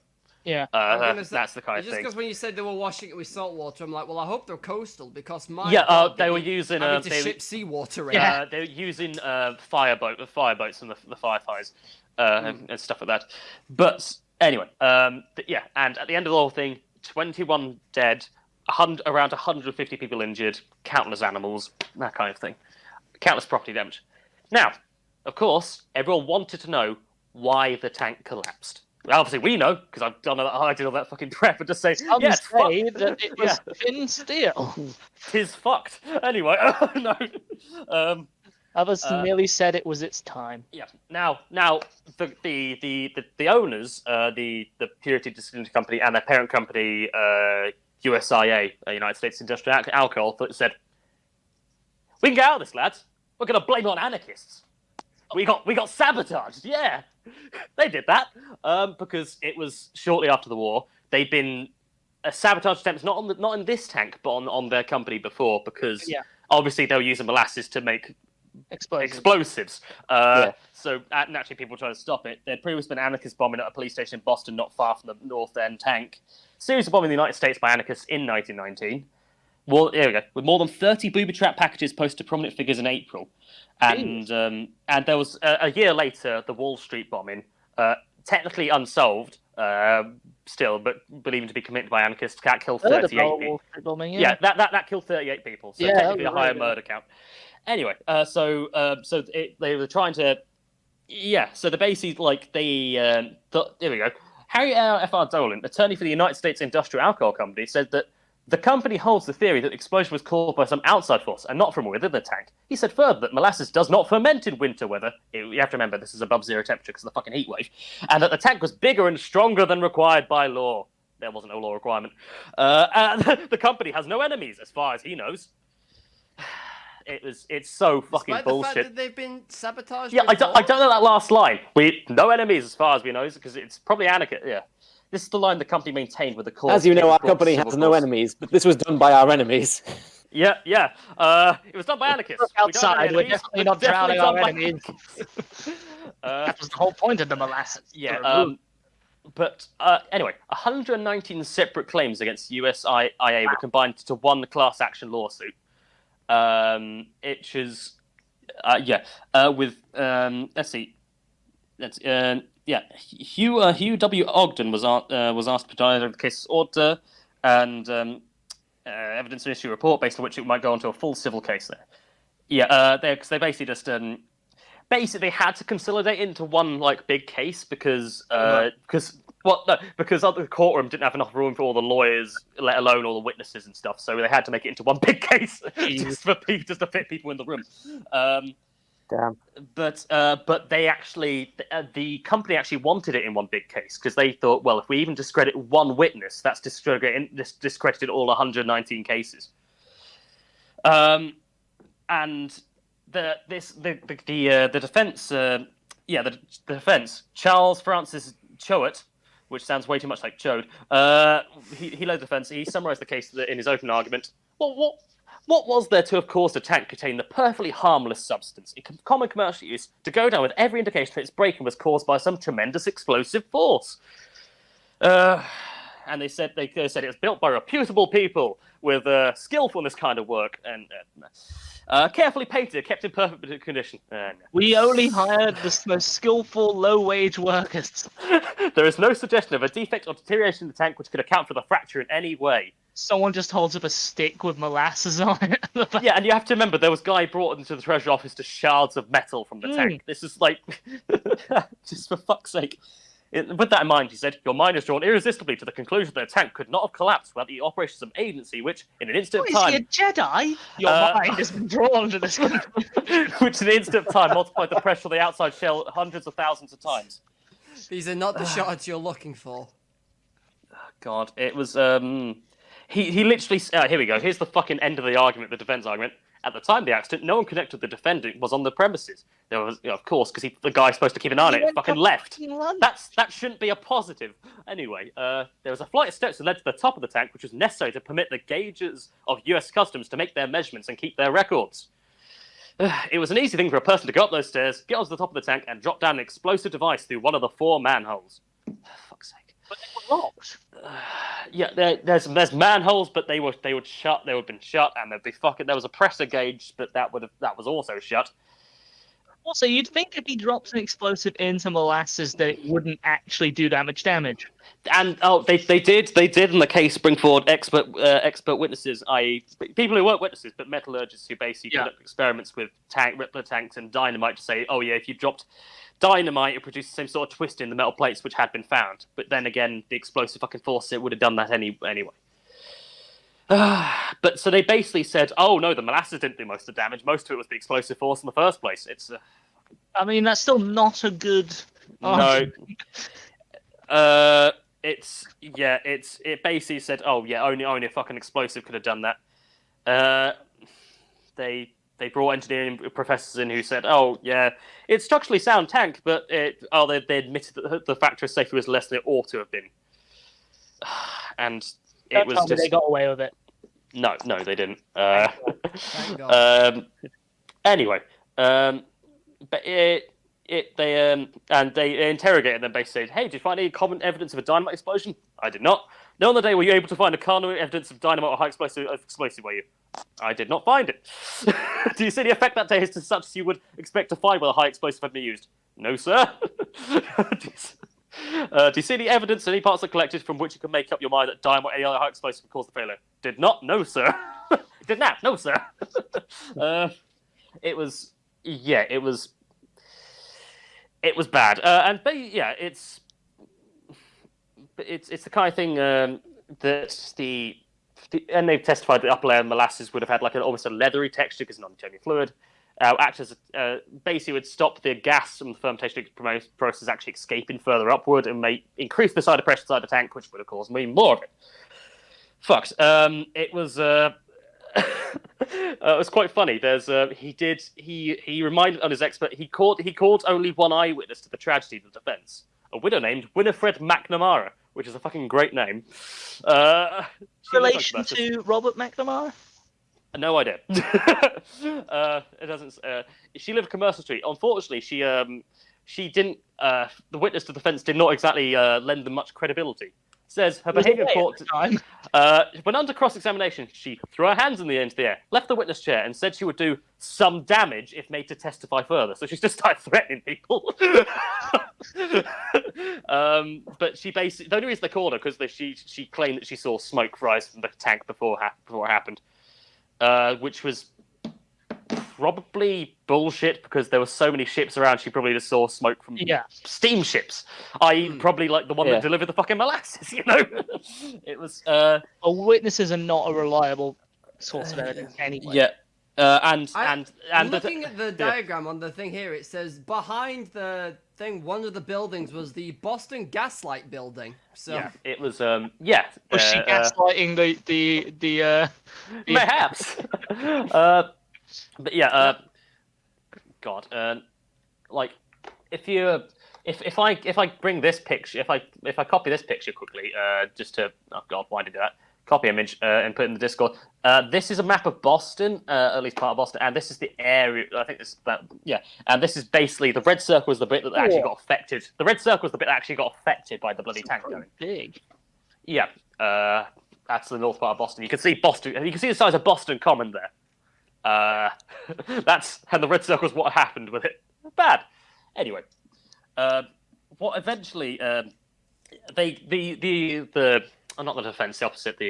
Yeah, that's the kind of thing. Just because when you said they were washing it with salt water, I'm like, well, I hope they're coastal because they were using ship seawater. They were using fireboats and the firefighters and stuff like that. But anyway, and at the end of the whole thing, 21 dead, around 150 people injured, countless animals, that kind of thing, countless property damage. Now, of course, everyone wanted to know why the tank collapsed. Obviously, we know because I did all that fucking prep and just say, yes, that it was thin steel. Tis fucked. Anyway, no. Others merely said it was its time. Yeah. Now, the owners, the Purity Distillery Company and their parent company, USIA, United States Industrial Alcohol, said, "We can get out of this, lads. We're going to blame it on anarchists. We got sabotaged. Yeah." They did that because it was shortly after the war. They'd been sabotage attempts not in this tank, but on their company before, because obviously they were using molasses to make explosives. So naturally, people tried to stop it. There'd previously been anarchist bombing at a police station in Boston, not far from the North End tank. Series of bombing in the United States by anarchists in 1919. Well, here we go. With more than 30 booby trap packages posted to prominent figures in April. And there was, a year later, the Wall Street bombing, technically unsolved still, but believed to be committed by anarchists, that killed 38 people. Bombing, that killed 38 people, so technically a higher murder count. Anyway, so they were trying to... Yeah, so the basically, like, here we go. Harry F.R. Dolan, attorney for the United States Industrial Alcohol Company, said that the company holds the theory that the explosion was caused by some outside force and not from within the tank. He said further that molasses does not ferment in winter weather. You have to remember this is above zero temperature because of the fucking heat wave. And that the tank was bigger and stronger than required by law. There wasn't no law requirement. And the company has no enemies as far as he knows. It's so fucking Despite bullshit. The fact that they've been sabotaged. Yeah, I don't know that last line. No enemies as far as we know, because it's probably anarchist. Yeah. This is the line the company maintained with the cause. As you know, our company has no enemies, but this was done by our enemies. Yeah. It was done by anarchists. Outside, we're definitely not drowning our enemies. That was the whole point of the molasses. Yeah. But anyway, 119 separate claims against USIA were combined to one class action lawsuit. It was, with let's see, Hugh W. Ogden was asked to preside over the case's order and evidence and issue report, based on which it might go into a full civil case there. Yeah, because they basically just basically had to consolidate into one like big case because Well, no, because the courtroom didn't have enough room for all the lawyers, let alone all the witnesses and stuff. So they had to make it into one big case just to fit people in the room. Damn. But they actually, the company actually wanted it in one big case because they thought, well, if we even discredit one witness, that's discredited all 119 cases. And the defense, the defense, Charles Francis Choate, which sounds way too much like Chode. He led the defense. He summarized the case in his opening argument. What was there to have caused a tank containing the perfectly harmless substance in common commercial use to go down with every indication that its breaking was caused by some tremendous explosive force? And they said it was built by reputable people with skillful in this kind of work and carefully painted, kept in perfect condition. No. We only hired the most skillful, low-wage workers. There is no suggestion of a defect or deterioration in the tank which could account for the fracture in any way. Someone just holds up a stick with molasses on it. Yeah, and you have to remember, there was a guy brought into the treasury office to shards of metal from the tank. This is like, just for fuck's sake. With that in mind, he said, your mind is drawn irresistibly to the conclusion that a tank could not have collapsed without the operations of agency, which, in an instant of time... Is he a Jedi? Your mind has been drawn to this conclusion. Which, in an instant of time, multiplied the pressure of the outside shell hundreds of thousands of times. These are not the shots you're looking for. God, it was... He literally... here we go. Here's the fucking end of the argument, the defense argument. At the time of the accident, no one connected the defendant was on the premises. There was, of course, because the guy's supposed to keep an eye on it, fucking left. That shouldn't be a positive. Anyway, there was a flight of steps that led to the top of the tank, which was necessary to permit the gauges of U.S. Customs to make their measurements and keep their records. It was an easy thing for a person to go up those stairs, get onto the top of the tank, and drop down an explosive device through one of the 4 manholes. Fuck's sake. But they were locked. Yeah, there's manholes, but they would been shut, and there'd be fucking. There was a pressure gauge, but that was also shut. Also, you'd think if he drops an explosive into molasses that it wouldn't actually do that much damage. And they did in the case bring forward expert witnesses, i.e. people who weren't witnesses but metallurgists who basically conduct experiments with Rippler tanks and dynamite to say, oh yeah, if you dropped dynamite, it produced the same sort of twist in the metal plates which had been found. But then again, the explosive fucking force, it would have done that anyway. But so they basically said, oh no, the molasses didn't do most of the damage. Most of it was the explosive force in the first place. It's. I mean, that's still not a good. No. It basically said, oh yeah, only a fucking explosive could have done that. They brought engineering professors in who said, oh yeah, it's structurally sound tank, but they admitted that the factor of safety was less than it ought to have been. And it was just... They got away with it. No, they didn't. Thank God. Anyway, but they interrogated them. Basically said, hey, did you find any common evidence of a dynamite explosion? I did not. No, on the day were you able to find a carnal evidence of dynamite or high explosive were you? I did not find it. Do you see the effect that day is such as you would expect to find where a high explosive had been used? No, sir. Do you see any evidence, any parts are collected from which you can make up your mind that dynamite or any other high explosive would cause the failure? Did not. No, sir. Did not. No, sir. It was bad. It's the kind of thing that and they've testified that the upper layer of molasses would have had like almost a leathery texture because non-newtonian fluid. Act as basically would stop the gas from the fermentation process actually escaping further upward and may increase the side of pressure inside the tank, which would have caused me more of it. Fucked. It was it was quite funny. There's he reminded on his expert he called only one eyewitness to the tragedy of the defense, a widow named Winifred McNamara, which is a fucking great name. Relation to Robert McNamara? No idea. It doesn't. She lived Commercial Street. Unfortunately, she didn't. The witness to the defense did not exactly lend them much credibility. Says her behaviour court. When under cross-examination, she threw her hands into the air, left the witness chair, and said she would do some damage if made to testify further. So she's just started threatening people. But she basically, the only reason they called her because she claimed that she saw smoke rise from the tank before it happened, which was probably bullshit because there were so many ships around. She probably just saw smoke from steamships, i.e., probably like the one that delivered the fucking molasses. You know, it was. Witnesses are not a reliable source of evidence anyway. Yeah. And looking at the diagram on the thing here, it says behind the thing, one of the buildings was the Boston Gaslight Building. So yeah, it was. Was she gaslighting the Perhaps. But yeah. God. Like, if I bring this picture, if I copy this picture quickly, just to why did I do that? Copy image and put it in the Discord. This is a map of Boston, at least part of Boston, and this is the area. I think and this is basically the red circle was the bit that actually got affected. The red circle was the bit that actually got affected by the bloody tank going. Big. Yeah, that's the north part of Boston. You can see Boston. You can see the size of Boston Common there. And the red circle is what happened with it. Bad. Anyway, what eventually not the defense, the opposite.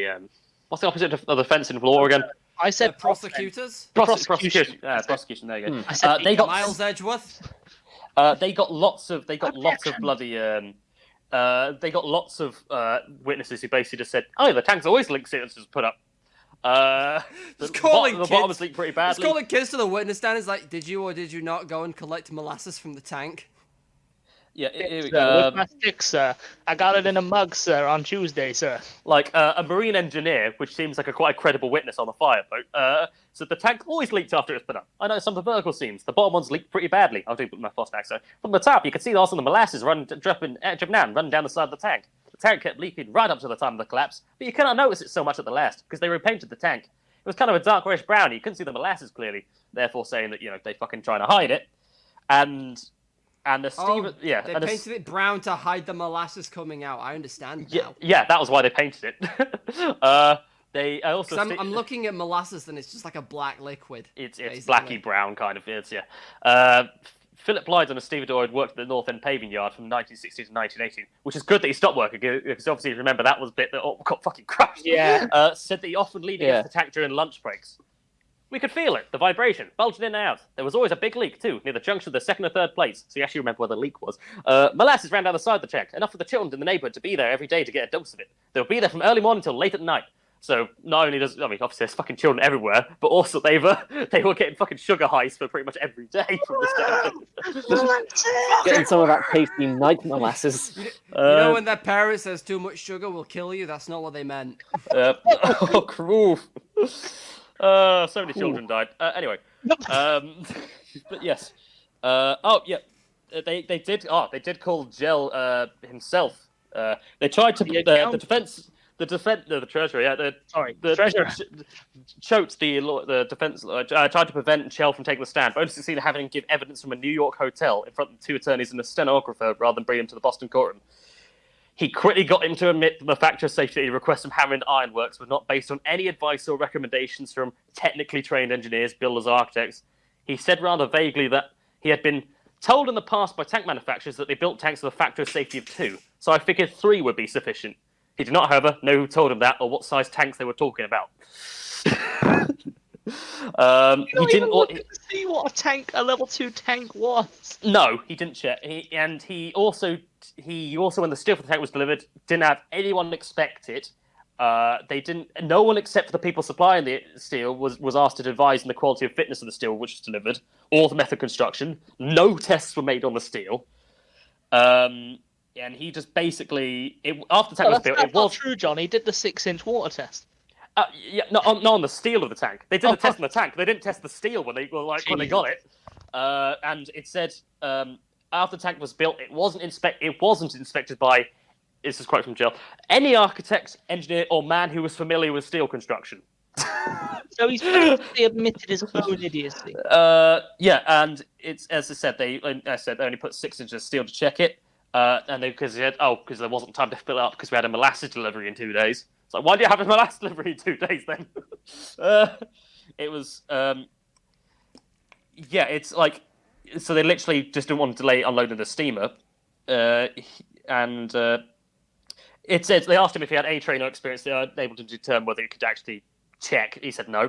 What's the opposite of the defense in law again? I said prosecutors. Prosecution. Prosecution. There you go. I said they got Miles Edgeworth. They got lots of bloody. They got lots of witnesses who basically just said, "Oh, the tank's always linked signatures put up." The bottom was leaked pretty badly. Just calling kids to the witness stand is like, did you or did you not go and collect molasses from the tank? Yeah, with my stick, sir. I got it in a mug, sir, on Tuesday, sir. Like a marine engineer, which seems like quite a credible witness on the fireboat, said the tank always leaked after it was put up. I know some of the vertical seams. The bottom ones leaked pretty badly. I'll do my first accent. From the top, you can see also the molasses running down the side of the tank. The tank kept leaking right up to the time of the collapse, but you cannot notice it so much at the last because they repainted the tank. It was kind of a dark reddish brown. You couldn't see the molasses clearly, therefore saying that they fucking trying to hide it. And the steam, they painted it brown to hide the molasses coming out. I understand now. Yeah, that was why they painted it. I'm looking at molasses and it's just like a black liquid. It's blacky brown kind of. Philip Blythe and a stevedore had worked at the North End paving yard from 1960 to 1918, which is good that he stopped working because obviously remember that was a bit that got fucking crushed. Yeah. Said that he often leaned against the tank during lunch breaks. We could feel it, the vibration, bulging in and out. There was always a big leak, too, near the junction of the second or third plates, so you actually remember where the leak was. Molasses ran down the side of the tank, enough for the children in the neighbourhood to be there every day to get a dose of it. They would be there from early morning till late at night. So not only obviously there's fucking children everywhere, but also they were getting fucking sugar highs for pretty much every day from this tank. Getting some of that tasty night molasses. You know when their parent says too much sugar will kill you? That's not what they meant. Oh, cruel. So many children died. Anyway, but yes. They did call Gel himself. They tried to the treasurer. Treasurer choked the defense. Tried to prevent Shell from taking the stand, but only succeeded in having him give evidence from a New York hotel in front of two attorneys and a stenographer, rather than bring him to the Boston courtroom. He quickly got him to admit that the factor of safety he requests from Hammond Ironworks was not based on any advice or recommendations from technically trained engineers, builders, architects. He said rather vaguely that he had been told in the past by tank manufacturers that they built tanks with a factor of safety of 2, so I figured 3 would be sufficient. He did not, however, know who told him that or what size tanks they were talking about. He didn't look to see what a level 2 tank was. No, he didn't check. He also when the steel for the tank was delivered, didn't have anyone expect it. No one except for the people supplying the steel was asked to advise on the quality of fitness of the steel which was delivered, or the method of construction. No tests were made on the steel. And he just basically, after the tank was built, it was true, John. He did the 6-inch water test. Not on the steel of the tank. They did the test on the tank. They didn't test the steel when they got it. And it said after the tank was built, it wasn't inspected by. This is a quote from Jill. Any architect, engineer, or man who was familiar with steel construction. So he's basically admitted his own idiocy. And it's as I said, they only put 6 inches of steel to check it, and because there wasn't time to fill it up because we had a molasses delivery in 2 days. It's like, why do you have a molasses delivery in 2 days then? It was, it's like, so they literally just didn't want to delay unloading the steamer, and it says they asked him if he had any training experience. They are able to determine whether he could actually check. He said no.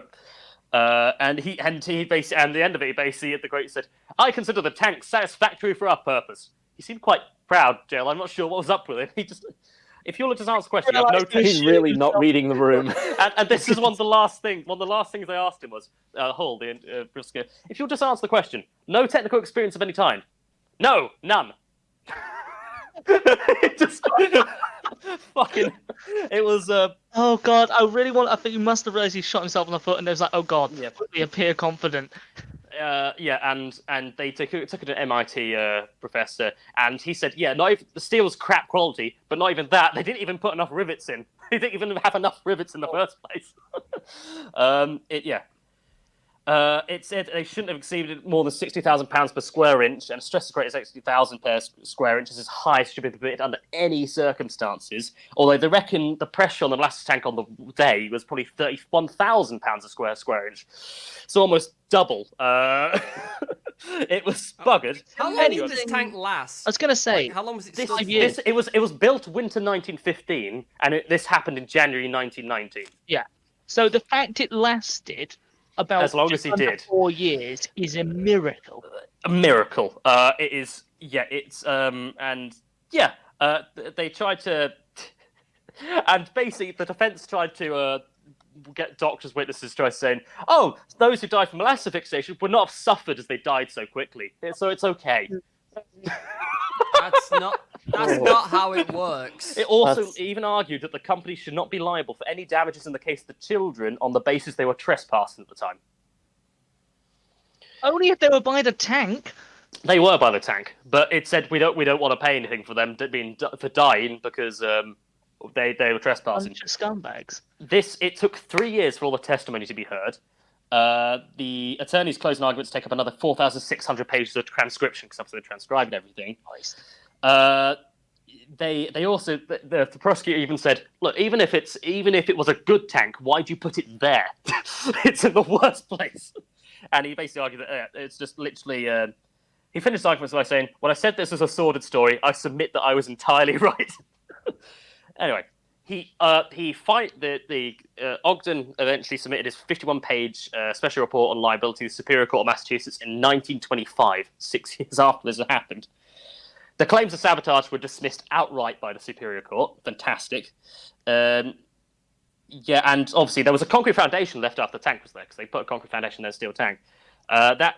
And he basically, and at the end of it, he basically at the great said, "I consider the tank satisfactory for our purpose." He seemed quite proud, Jill. I'm not sure what was up with him. He just, if you'll just answer the question, you have no. He's really not reading the room. and this is one of the last things I asked him was, Hull, Briscoe, if you'll just answer the question, no technical experience of any kind. No, none. It just fucking. It was. Oh God, I think he must have realized he shot himself in the foot, and it was like, oh God, Yeah. He appear confident. And they took it to an MIT professor, and he said, not even, the steel was crap quality, but not even that. They didn't even put enough rivets in. They didn't even have enough rivets in the first place. It said they shouldn't have exceeded more than £60,000 per square inch, and stress rate is 60,000 per square inch is as high as should be permitted under any circumstances. Although they reckon the pressure on the molasses tank on the day was probably £31,000 a square inch, so almost double. It was buggered. How long did this tank last? I was gonna say, how long was it? this Still? years. It was built winter 1915, and this happened in January 1919. Yeah. So the fact it lasted about as long as he did 4 years is a miracle. A miracle. It is. Yeah. It's. They tried to, and basically the defense tried to get doctors' witnesses try saying, "Oh, those who died from molasses asphyxiation would not have suffered as they died so quickly, so it's okay." That's not how it works. It also even argued that the company should not be liable for any damages in the case of the children on the basis they were trespassing at the time. Only if they were by the tank. They were by the tank, but it said we don't want to pay anything for them for dying because they were trespassing. Scumbags. It took 3 years for all the testimony to be heard. The attorney's closing arguments take up another 4,600 pages of transcription because obviously they transcribed everything. Nice. They also the prosecutor even said, "Look, even if it was a good tank, why'd you put it there? It's in the worst place." And he basically argued that it's just literally. He finished the arguments by saying, "When I said this was a sordid story, I submit that I was entirely right." Anyway. Ogden eventually submitted his 51-page special report on liability to the Superior Court of Massachusetts in 1925, 6 years after this had happened. The claims of sabotage were dismissed outright by the Superior Court. Fantastic. And obviously there was a concrete foundation left after the tank was there, because they put a concrete foundation in their steel tank. There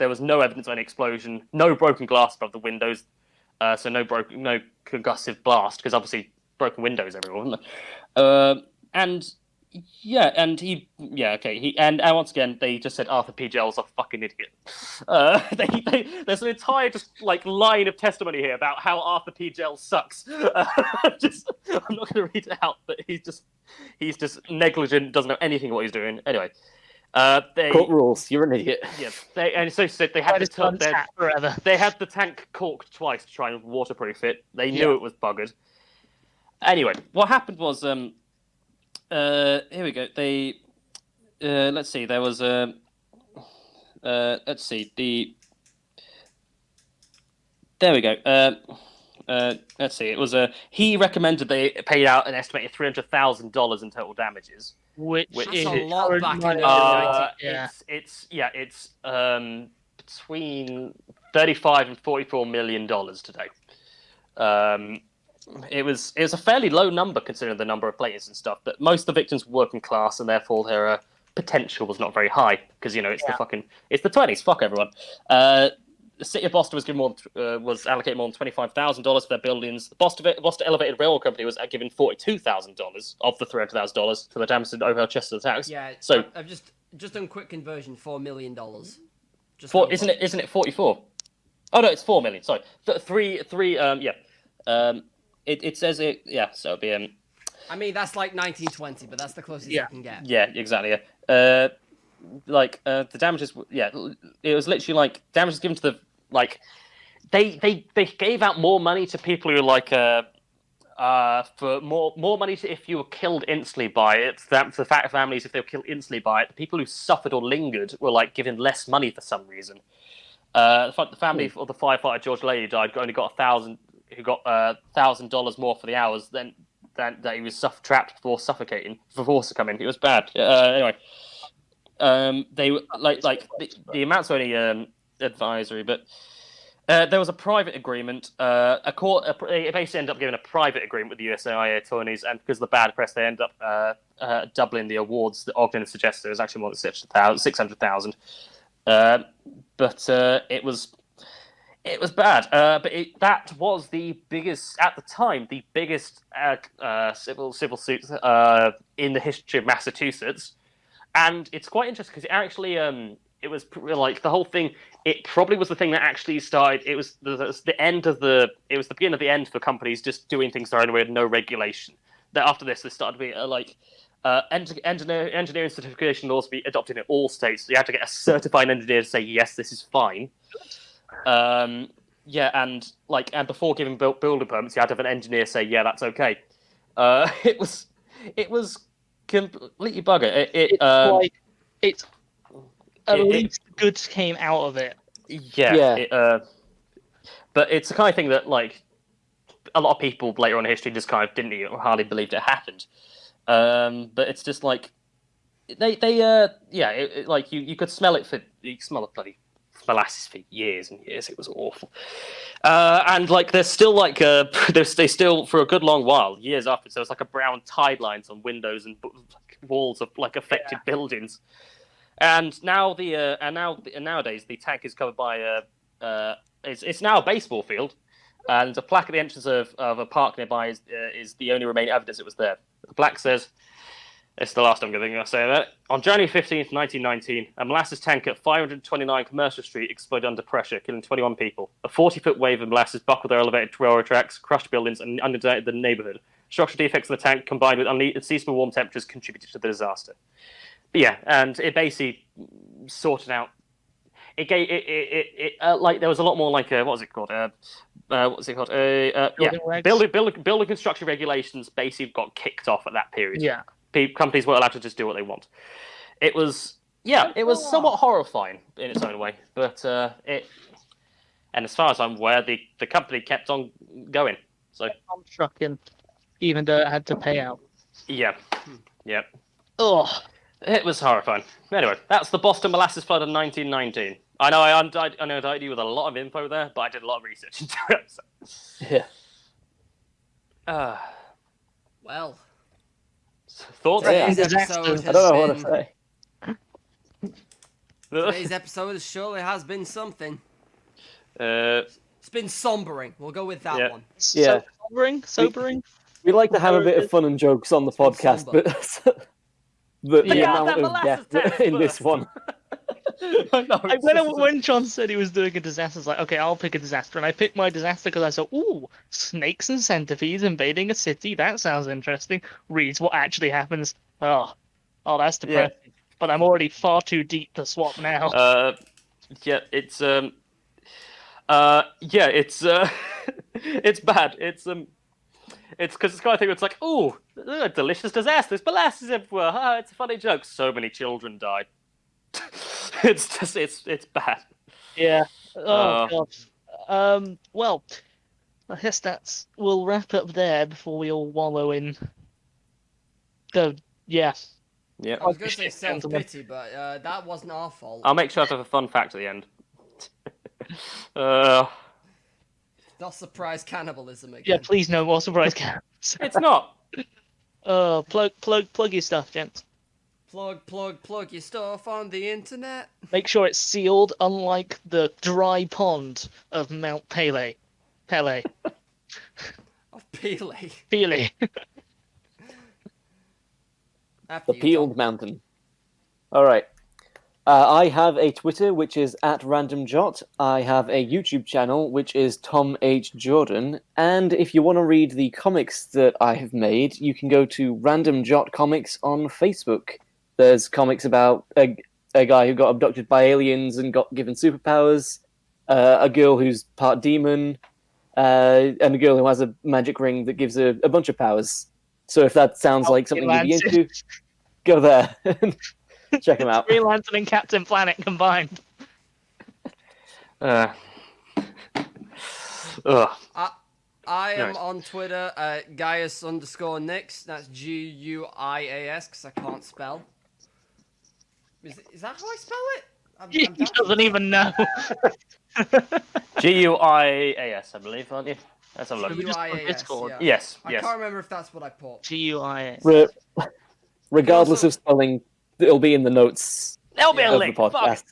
was no evidence of any explosion, no broken glass above the windows. So no concussive blast, because obviously broken windows everywhere, wasn't there? And once again they just said Arthur P. Gell's a fucking idiot. There's an entire line of testimony here about how Arthur P. Gell sucks. I'm not going to read it out, but he's just negligent, doesn't know anything what he's doing. Anyway. Court rules. You're an idiot. Yeah, they had the tank corked twice to try and waterproof it. They knew it was buggered. Anyway, what happened was, here we go. They, let's see. There was let's see. There we go. Let's see. It was he recommended they paid out an estimated $300,000 in total damages. Which is a lot back in it's between $35 and $44 million today. It was a fairly low number considering the number of players and stuff. But most of the victims were working class, and therefore their potential was not very high because it's the 20s. Fuck everyone. The city of Boston was allocated more than $25,000 for their buildings. The Boston Elevated Railroad Company was given $42,000 of the $300,000 for the damage to overhead chest of the tax. Yeah, so I've just done quick conversion, $4 million. Isn't it 44? Oh no, it's 4 million. Sorry, it says it. Yeah, so it'd be I mean that's like 1920, but that's the closest you can get. Yeah, exactly. Yeah. The damages. Yeah, it was literally damages given to the they gave out more money to people who for more money if you were killed instantly by it. The fact families if they were killed instantly by it. The people who suffered or lingered were given less money for some reason. The family of the firefighter George Lady died only got $1,000 more for the hours than that he was trapped before suffocating for force to come in. It was bad. Anyway, they were the amounts were only advisory, but there was a private agreement. They basically ended up giving a private agreement with the USAIA attorneys, and because of the bad press, they ended up doubling the awards that Ogden suggested. It was actually more than 600,000. But it was bad. But that was the biggest at the time, the biggest civil suits in the history of Massachusetts, and it's quite interesting because it actually it was like the whole thing. It probably was the thing that actually started. It was the end of the. It was the beginning of the end for companies just doing things their own way with no regulation. That after this, there started to be engineering certification laws to be adopted in all states. So you had to get a certified engineer to say yes, this is fine. And before giving building permits, you had to have an engineer say yeah, that's okay. It was completely bugger. At least good came out of it. Yeah. But it's the kind of thing that like a lot of people later on in history just kind of didn't hardly believed it happened. But it's just like you could smell it you smell the bloody molasses for years and years. It was awful. And like there's still like they still for a good long while years after. So it's like a brown tide lines on windows and walls of like affected buildings. And now nowadays the tank is covered by it's now a baseball field, and a plaque at the entrance of a park nearby is the only remaining evidence it was there. The plaque says, it's the last I'm going to say that. On January 15th, 1919, a molasses tank at 529 Commercial Street exploded under pressure, killing 21 people. A 40-foot wave of molasses buckled their elevated railroad tracks, crushed buildings, and inundated the neighborhood. Structural defects in the tank, combined with unseasonable warm temperatures, contributed to the disaster. But yeah, and it basically sorted out. It gave like there was a lot more like what was it called? Building construction regulations basically got kicked off at that period. Yeah, companies weren't allowed to just do what they want. It was somewhat horrifying in its own way, but and as far as I'm aware, the company kept on going. So I'm shocking, even though it had to pay out. Yeah. Oh. It was horrifying. Anyway, that's the Boston Molasses Flood of 1919. I know I died you with a lot of info there, but I did a lot of research into it. So. Yeah. Well. Thoughts? Today's episode I don't know what to say. Today's episode surely has been something. It's been sombering. We'll go with that one. Yeah. Sobering. We like to have a bit of fun and jokes on the podcast, but the amount of death in this one. When John said he was doing a disaster, I was like, okay, I'll pick a disaster. And I picked my disaster because I thought, ooh, snakes and centipedes invading a city. That sounds interesting. Reads what actually happens. Oh, that's depressing. Yeah. But I'm already far too deep to swap now. It's it's bad. It's because it's kind of thing where it's like, ooh, delicious disaster. There's molasses everywhere. It's a funny joke. So many children died. It's bad. Yeah. Oh, God. Well, I guess we'll wrap up there before we all wallow in the, yeah. Yeah. I was going to say self-pity, but that wasn't our fault. I'll make sure I have a fun fact at the end. Not surprise cannibalism again. Yeah, please no more surprise cannibalism. It's not. Plug your stuff, gents. Plug your stuff on the internet. Make sure it's sealed, unlike the dry pond of Mount Pele. Of Pele. The peeled mountain. All right. I have a Twitter, which is @randomjot. I have a YouTube channel, which is Tom H. Jordan. And if you want to read the comics that I have made, you can go to Random Jot Comics on Facebook. There's comics about a guy who got abducted by aliens and got given superpowers, a girl who's part demon, and a girl who has a magic ring that gives her a bunch of powers. So if that sounds like something you'd be into, go there. Check them out. Green Lantern and Captain Planet combined. I I am Nice. on Twitter at Gaius_Nix. That's Guias, because I can't spell. Is that how I spell it? He doesn't even know. Guias, I believe, aren't you? Let's have a look. Guias, Discord. yeah. Yes, I yes. can't remember if that's what I put. Guis. Regardless Also- of spelling, it'll be in the notes There'll be a of link. the Fuck. podcast.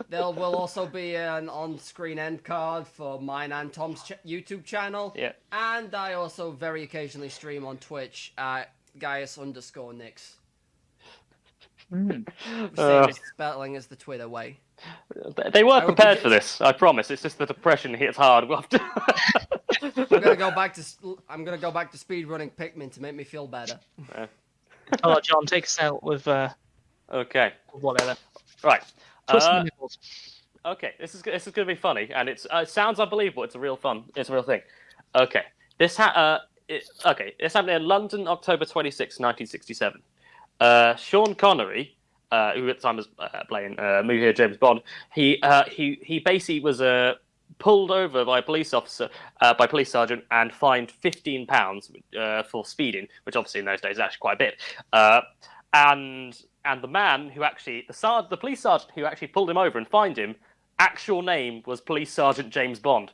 There will also be an on-screen end card for mine and Tom's YouTube channel. Yeah. And I also very occasionally stream on Twitch at Gaius_Nix. Same spelling as the Twitter way. They were I will prepared be- for this. I promise. It's just the depression hits hard. We'll have to... I'm gonna go back to speedrunning Pikmin to make me feel better. Oh, John, take us out with Okay. whatever. Right. Twist the nipples. Okay. This is going to be funny, and it sounds unbelievable. It's a real thing. Okay. This happened in London, October 26, 1967. Sean Connery, who at the time was playing movie James Bond, he basically was pulled over by a police sergeant, and fined £15 for speeding, which obviously in those days is actually quite a bit. And the man who actually the police sergeant who actually pulled him over and fined him, actual name was Police Sergeant James Bond.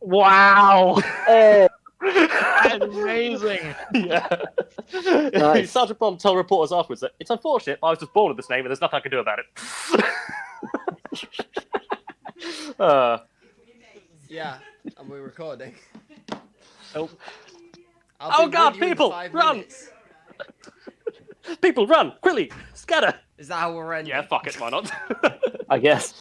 Wow! Oh, That's amazing. Yeah. Nice. Sergeant Bond told reporters afterwards that it's unfortunate, but I was just born with this name and there's nothing I can do about it. Yeah, and we're recording. Oh, I'll be God, with you in people, 5 run! minutes. People, run! Quickly! Scatter! Is that how we're ending? Yeah, fuck it, why not? I guess.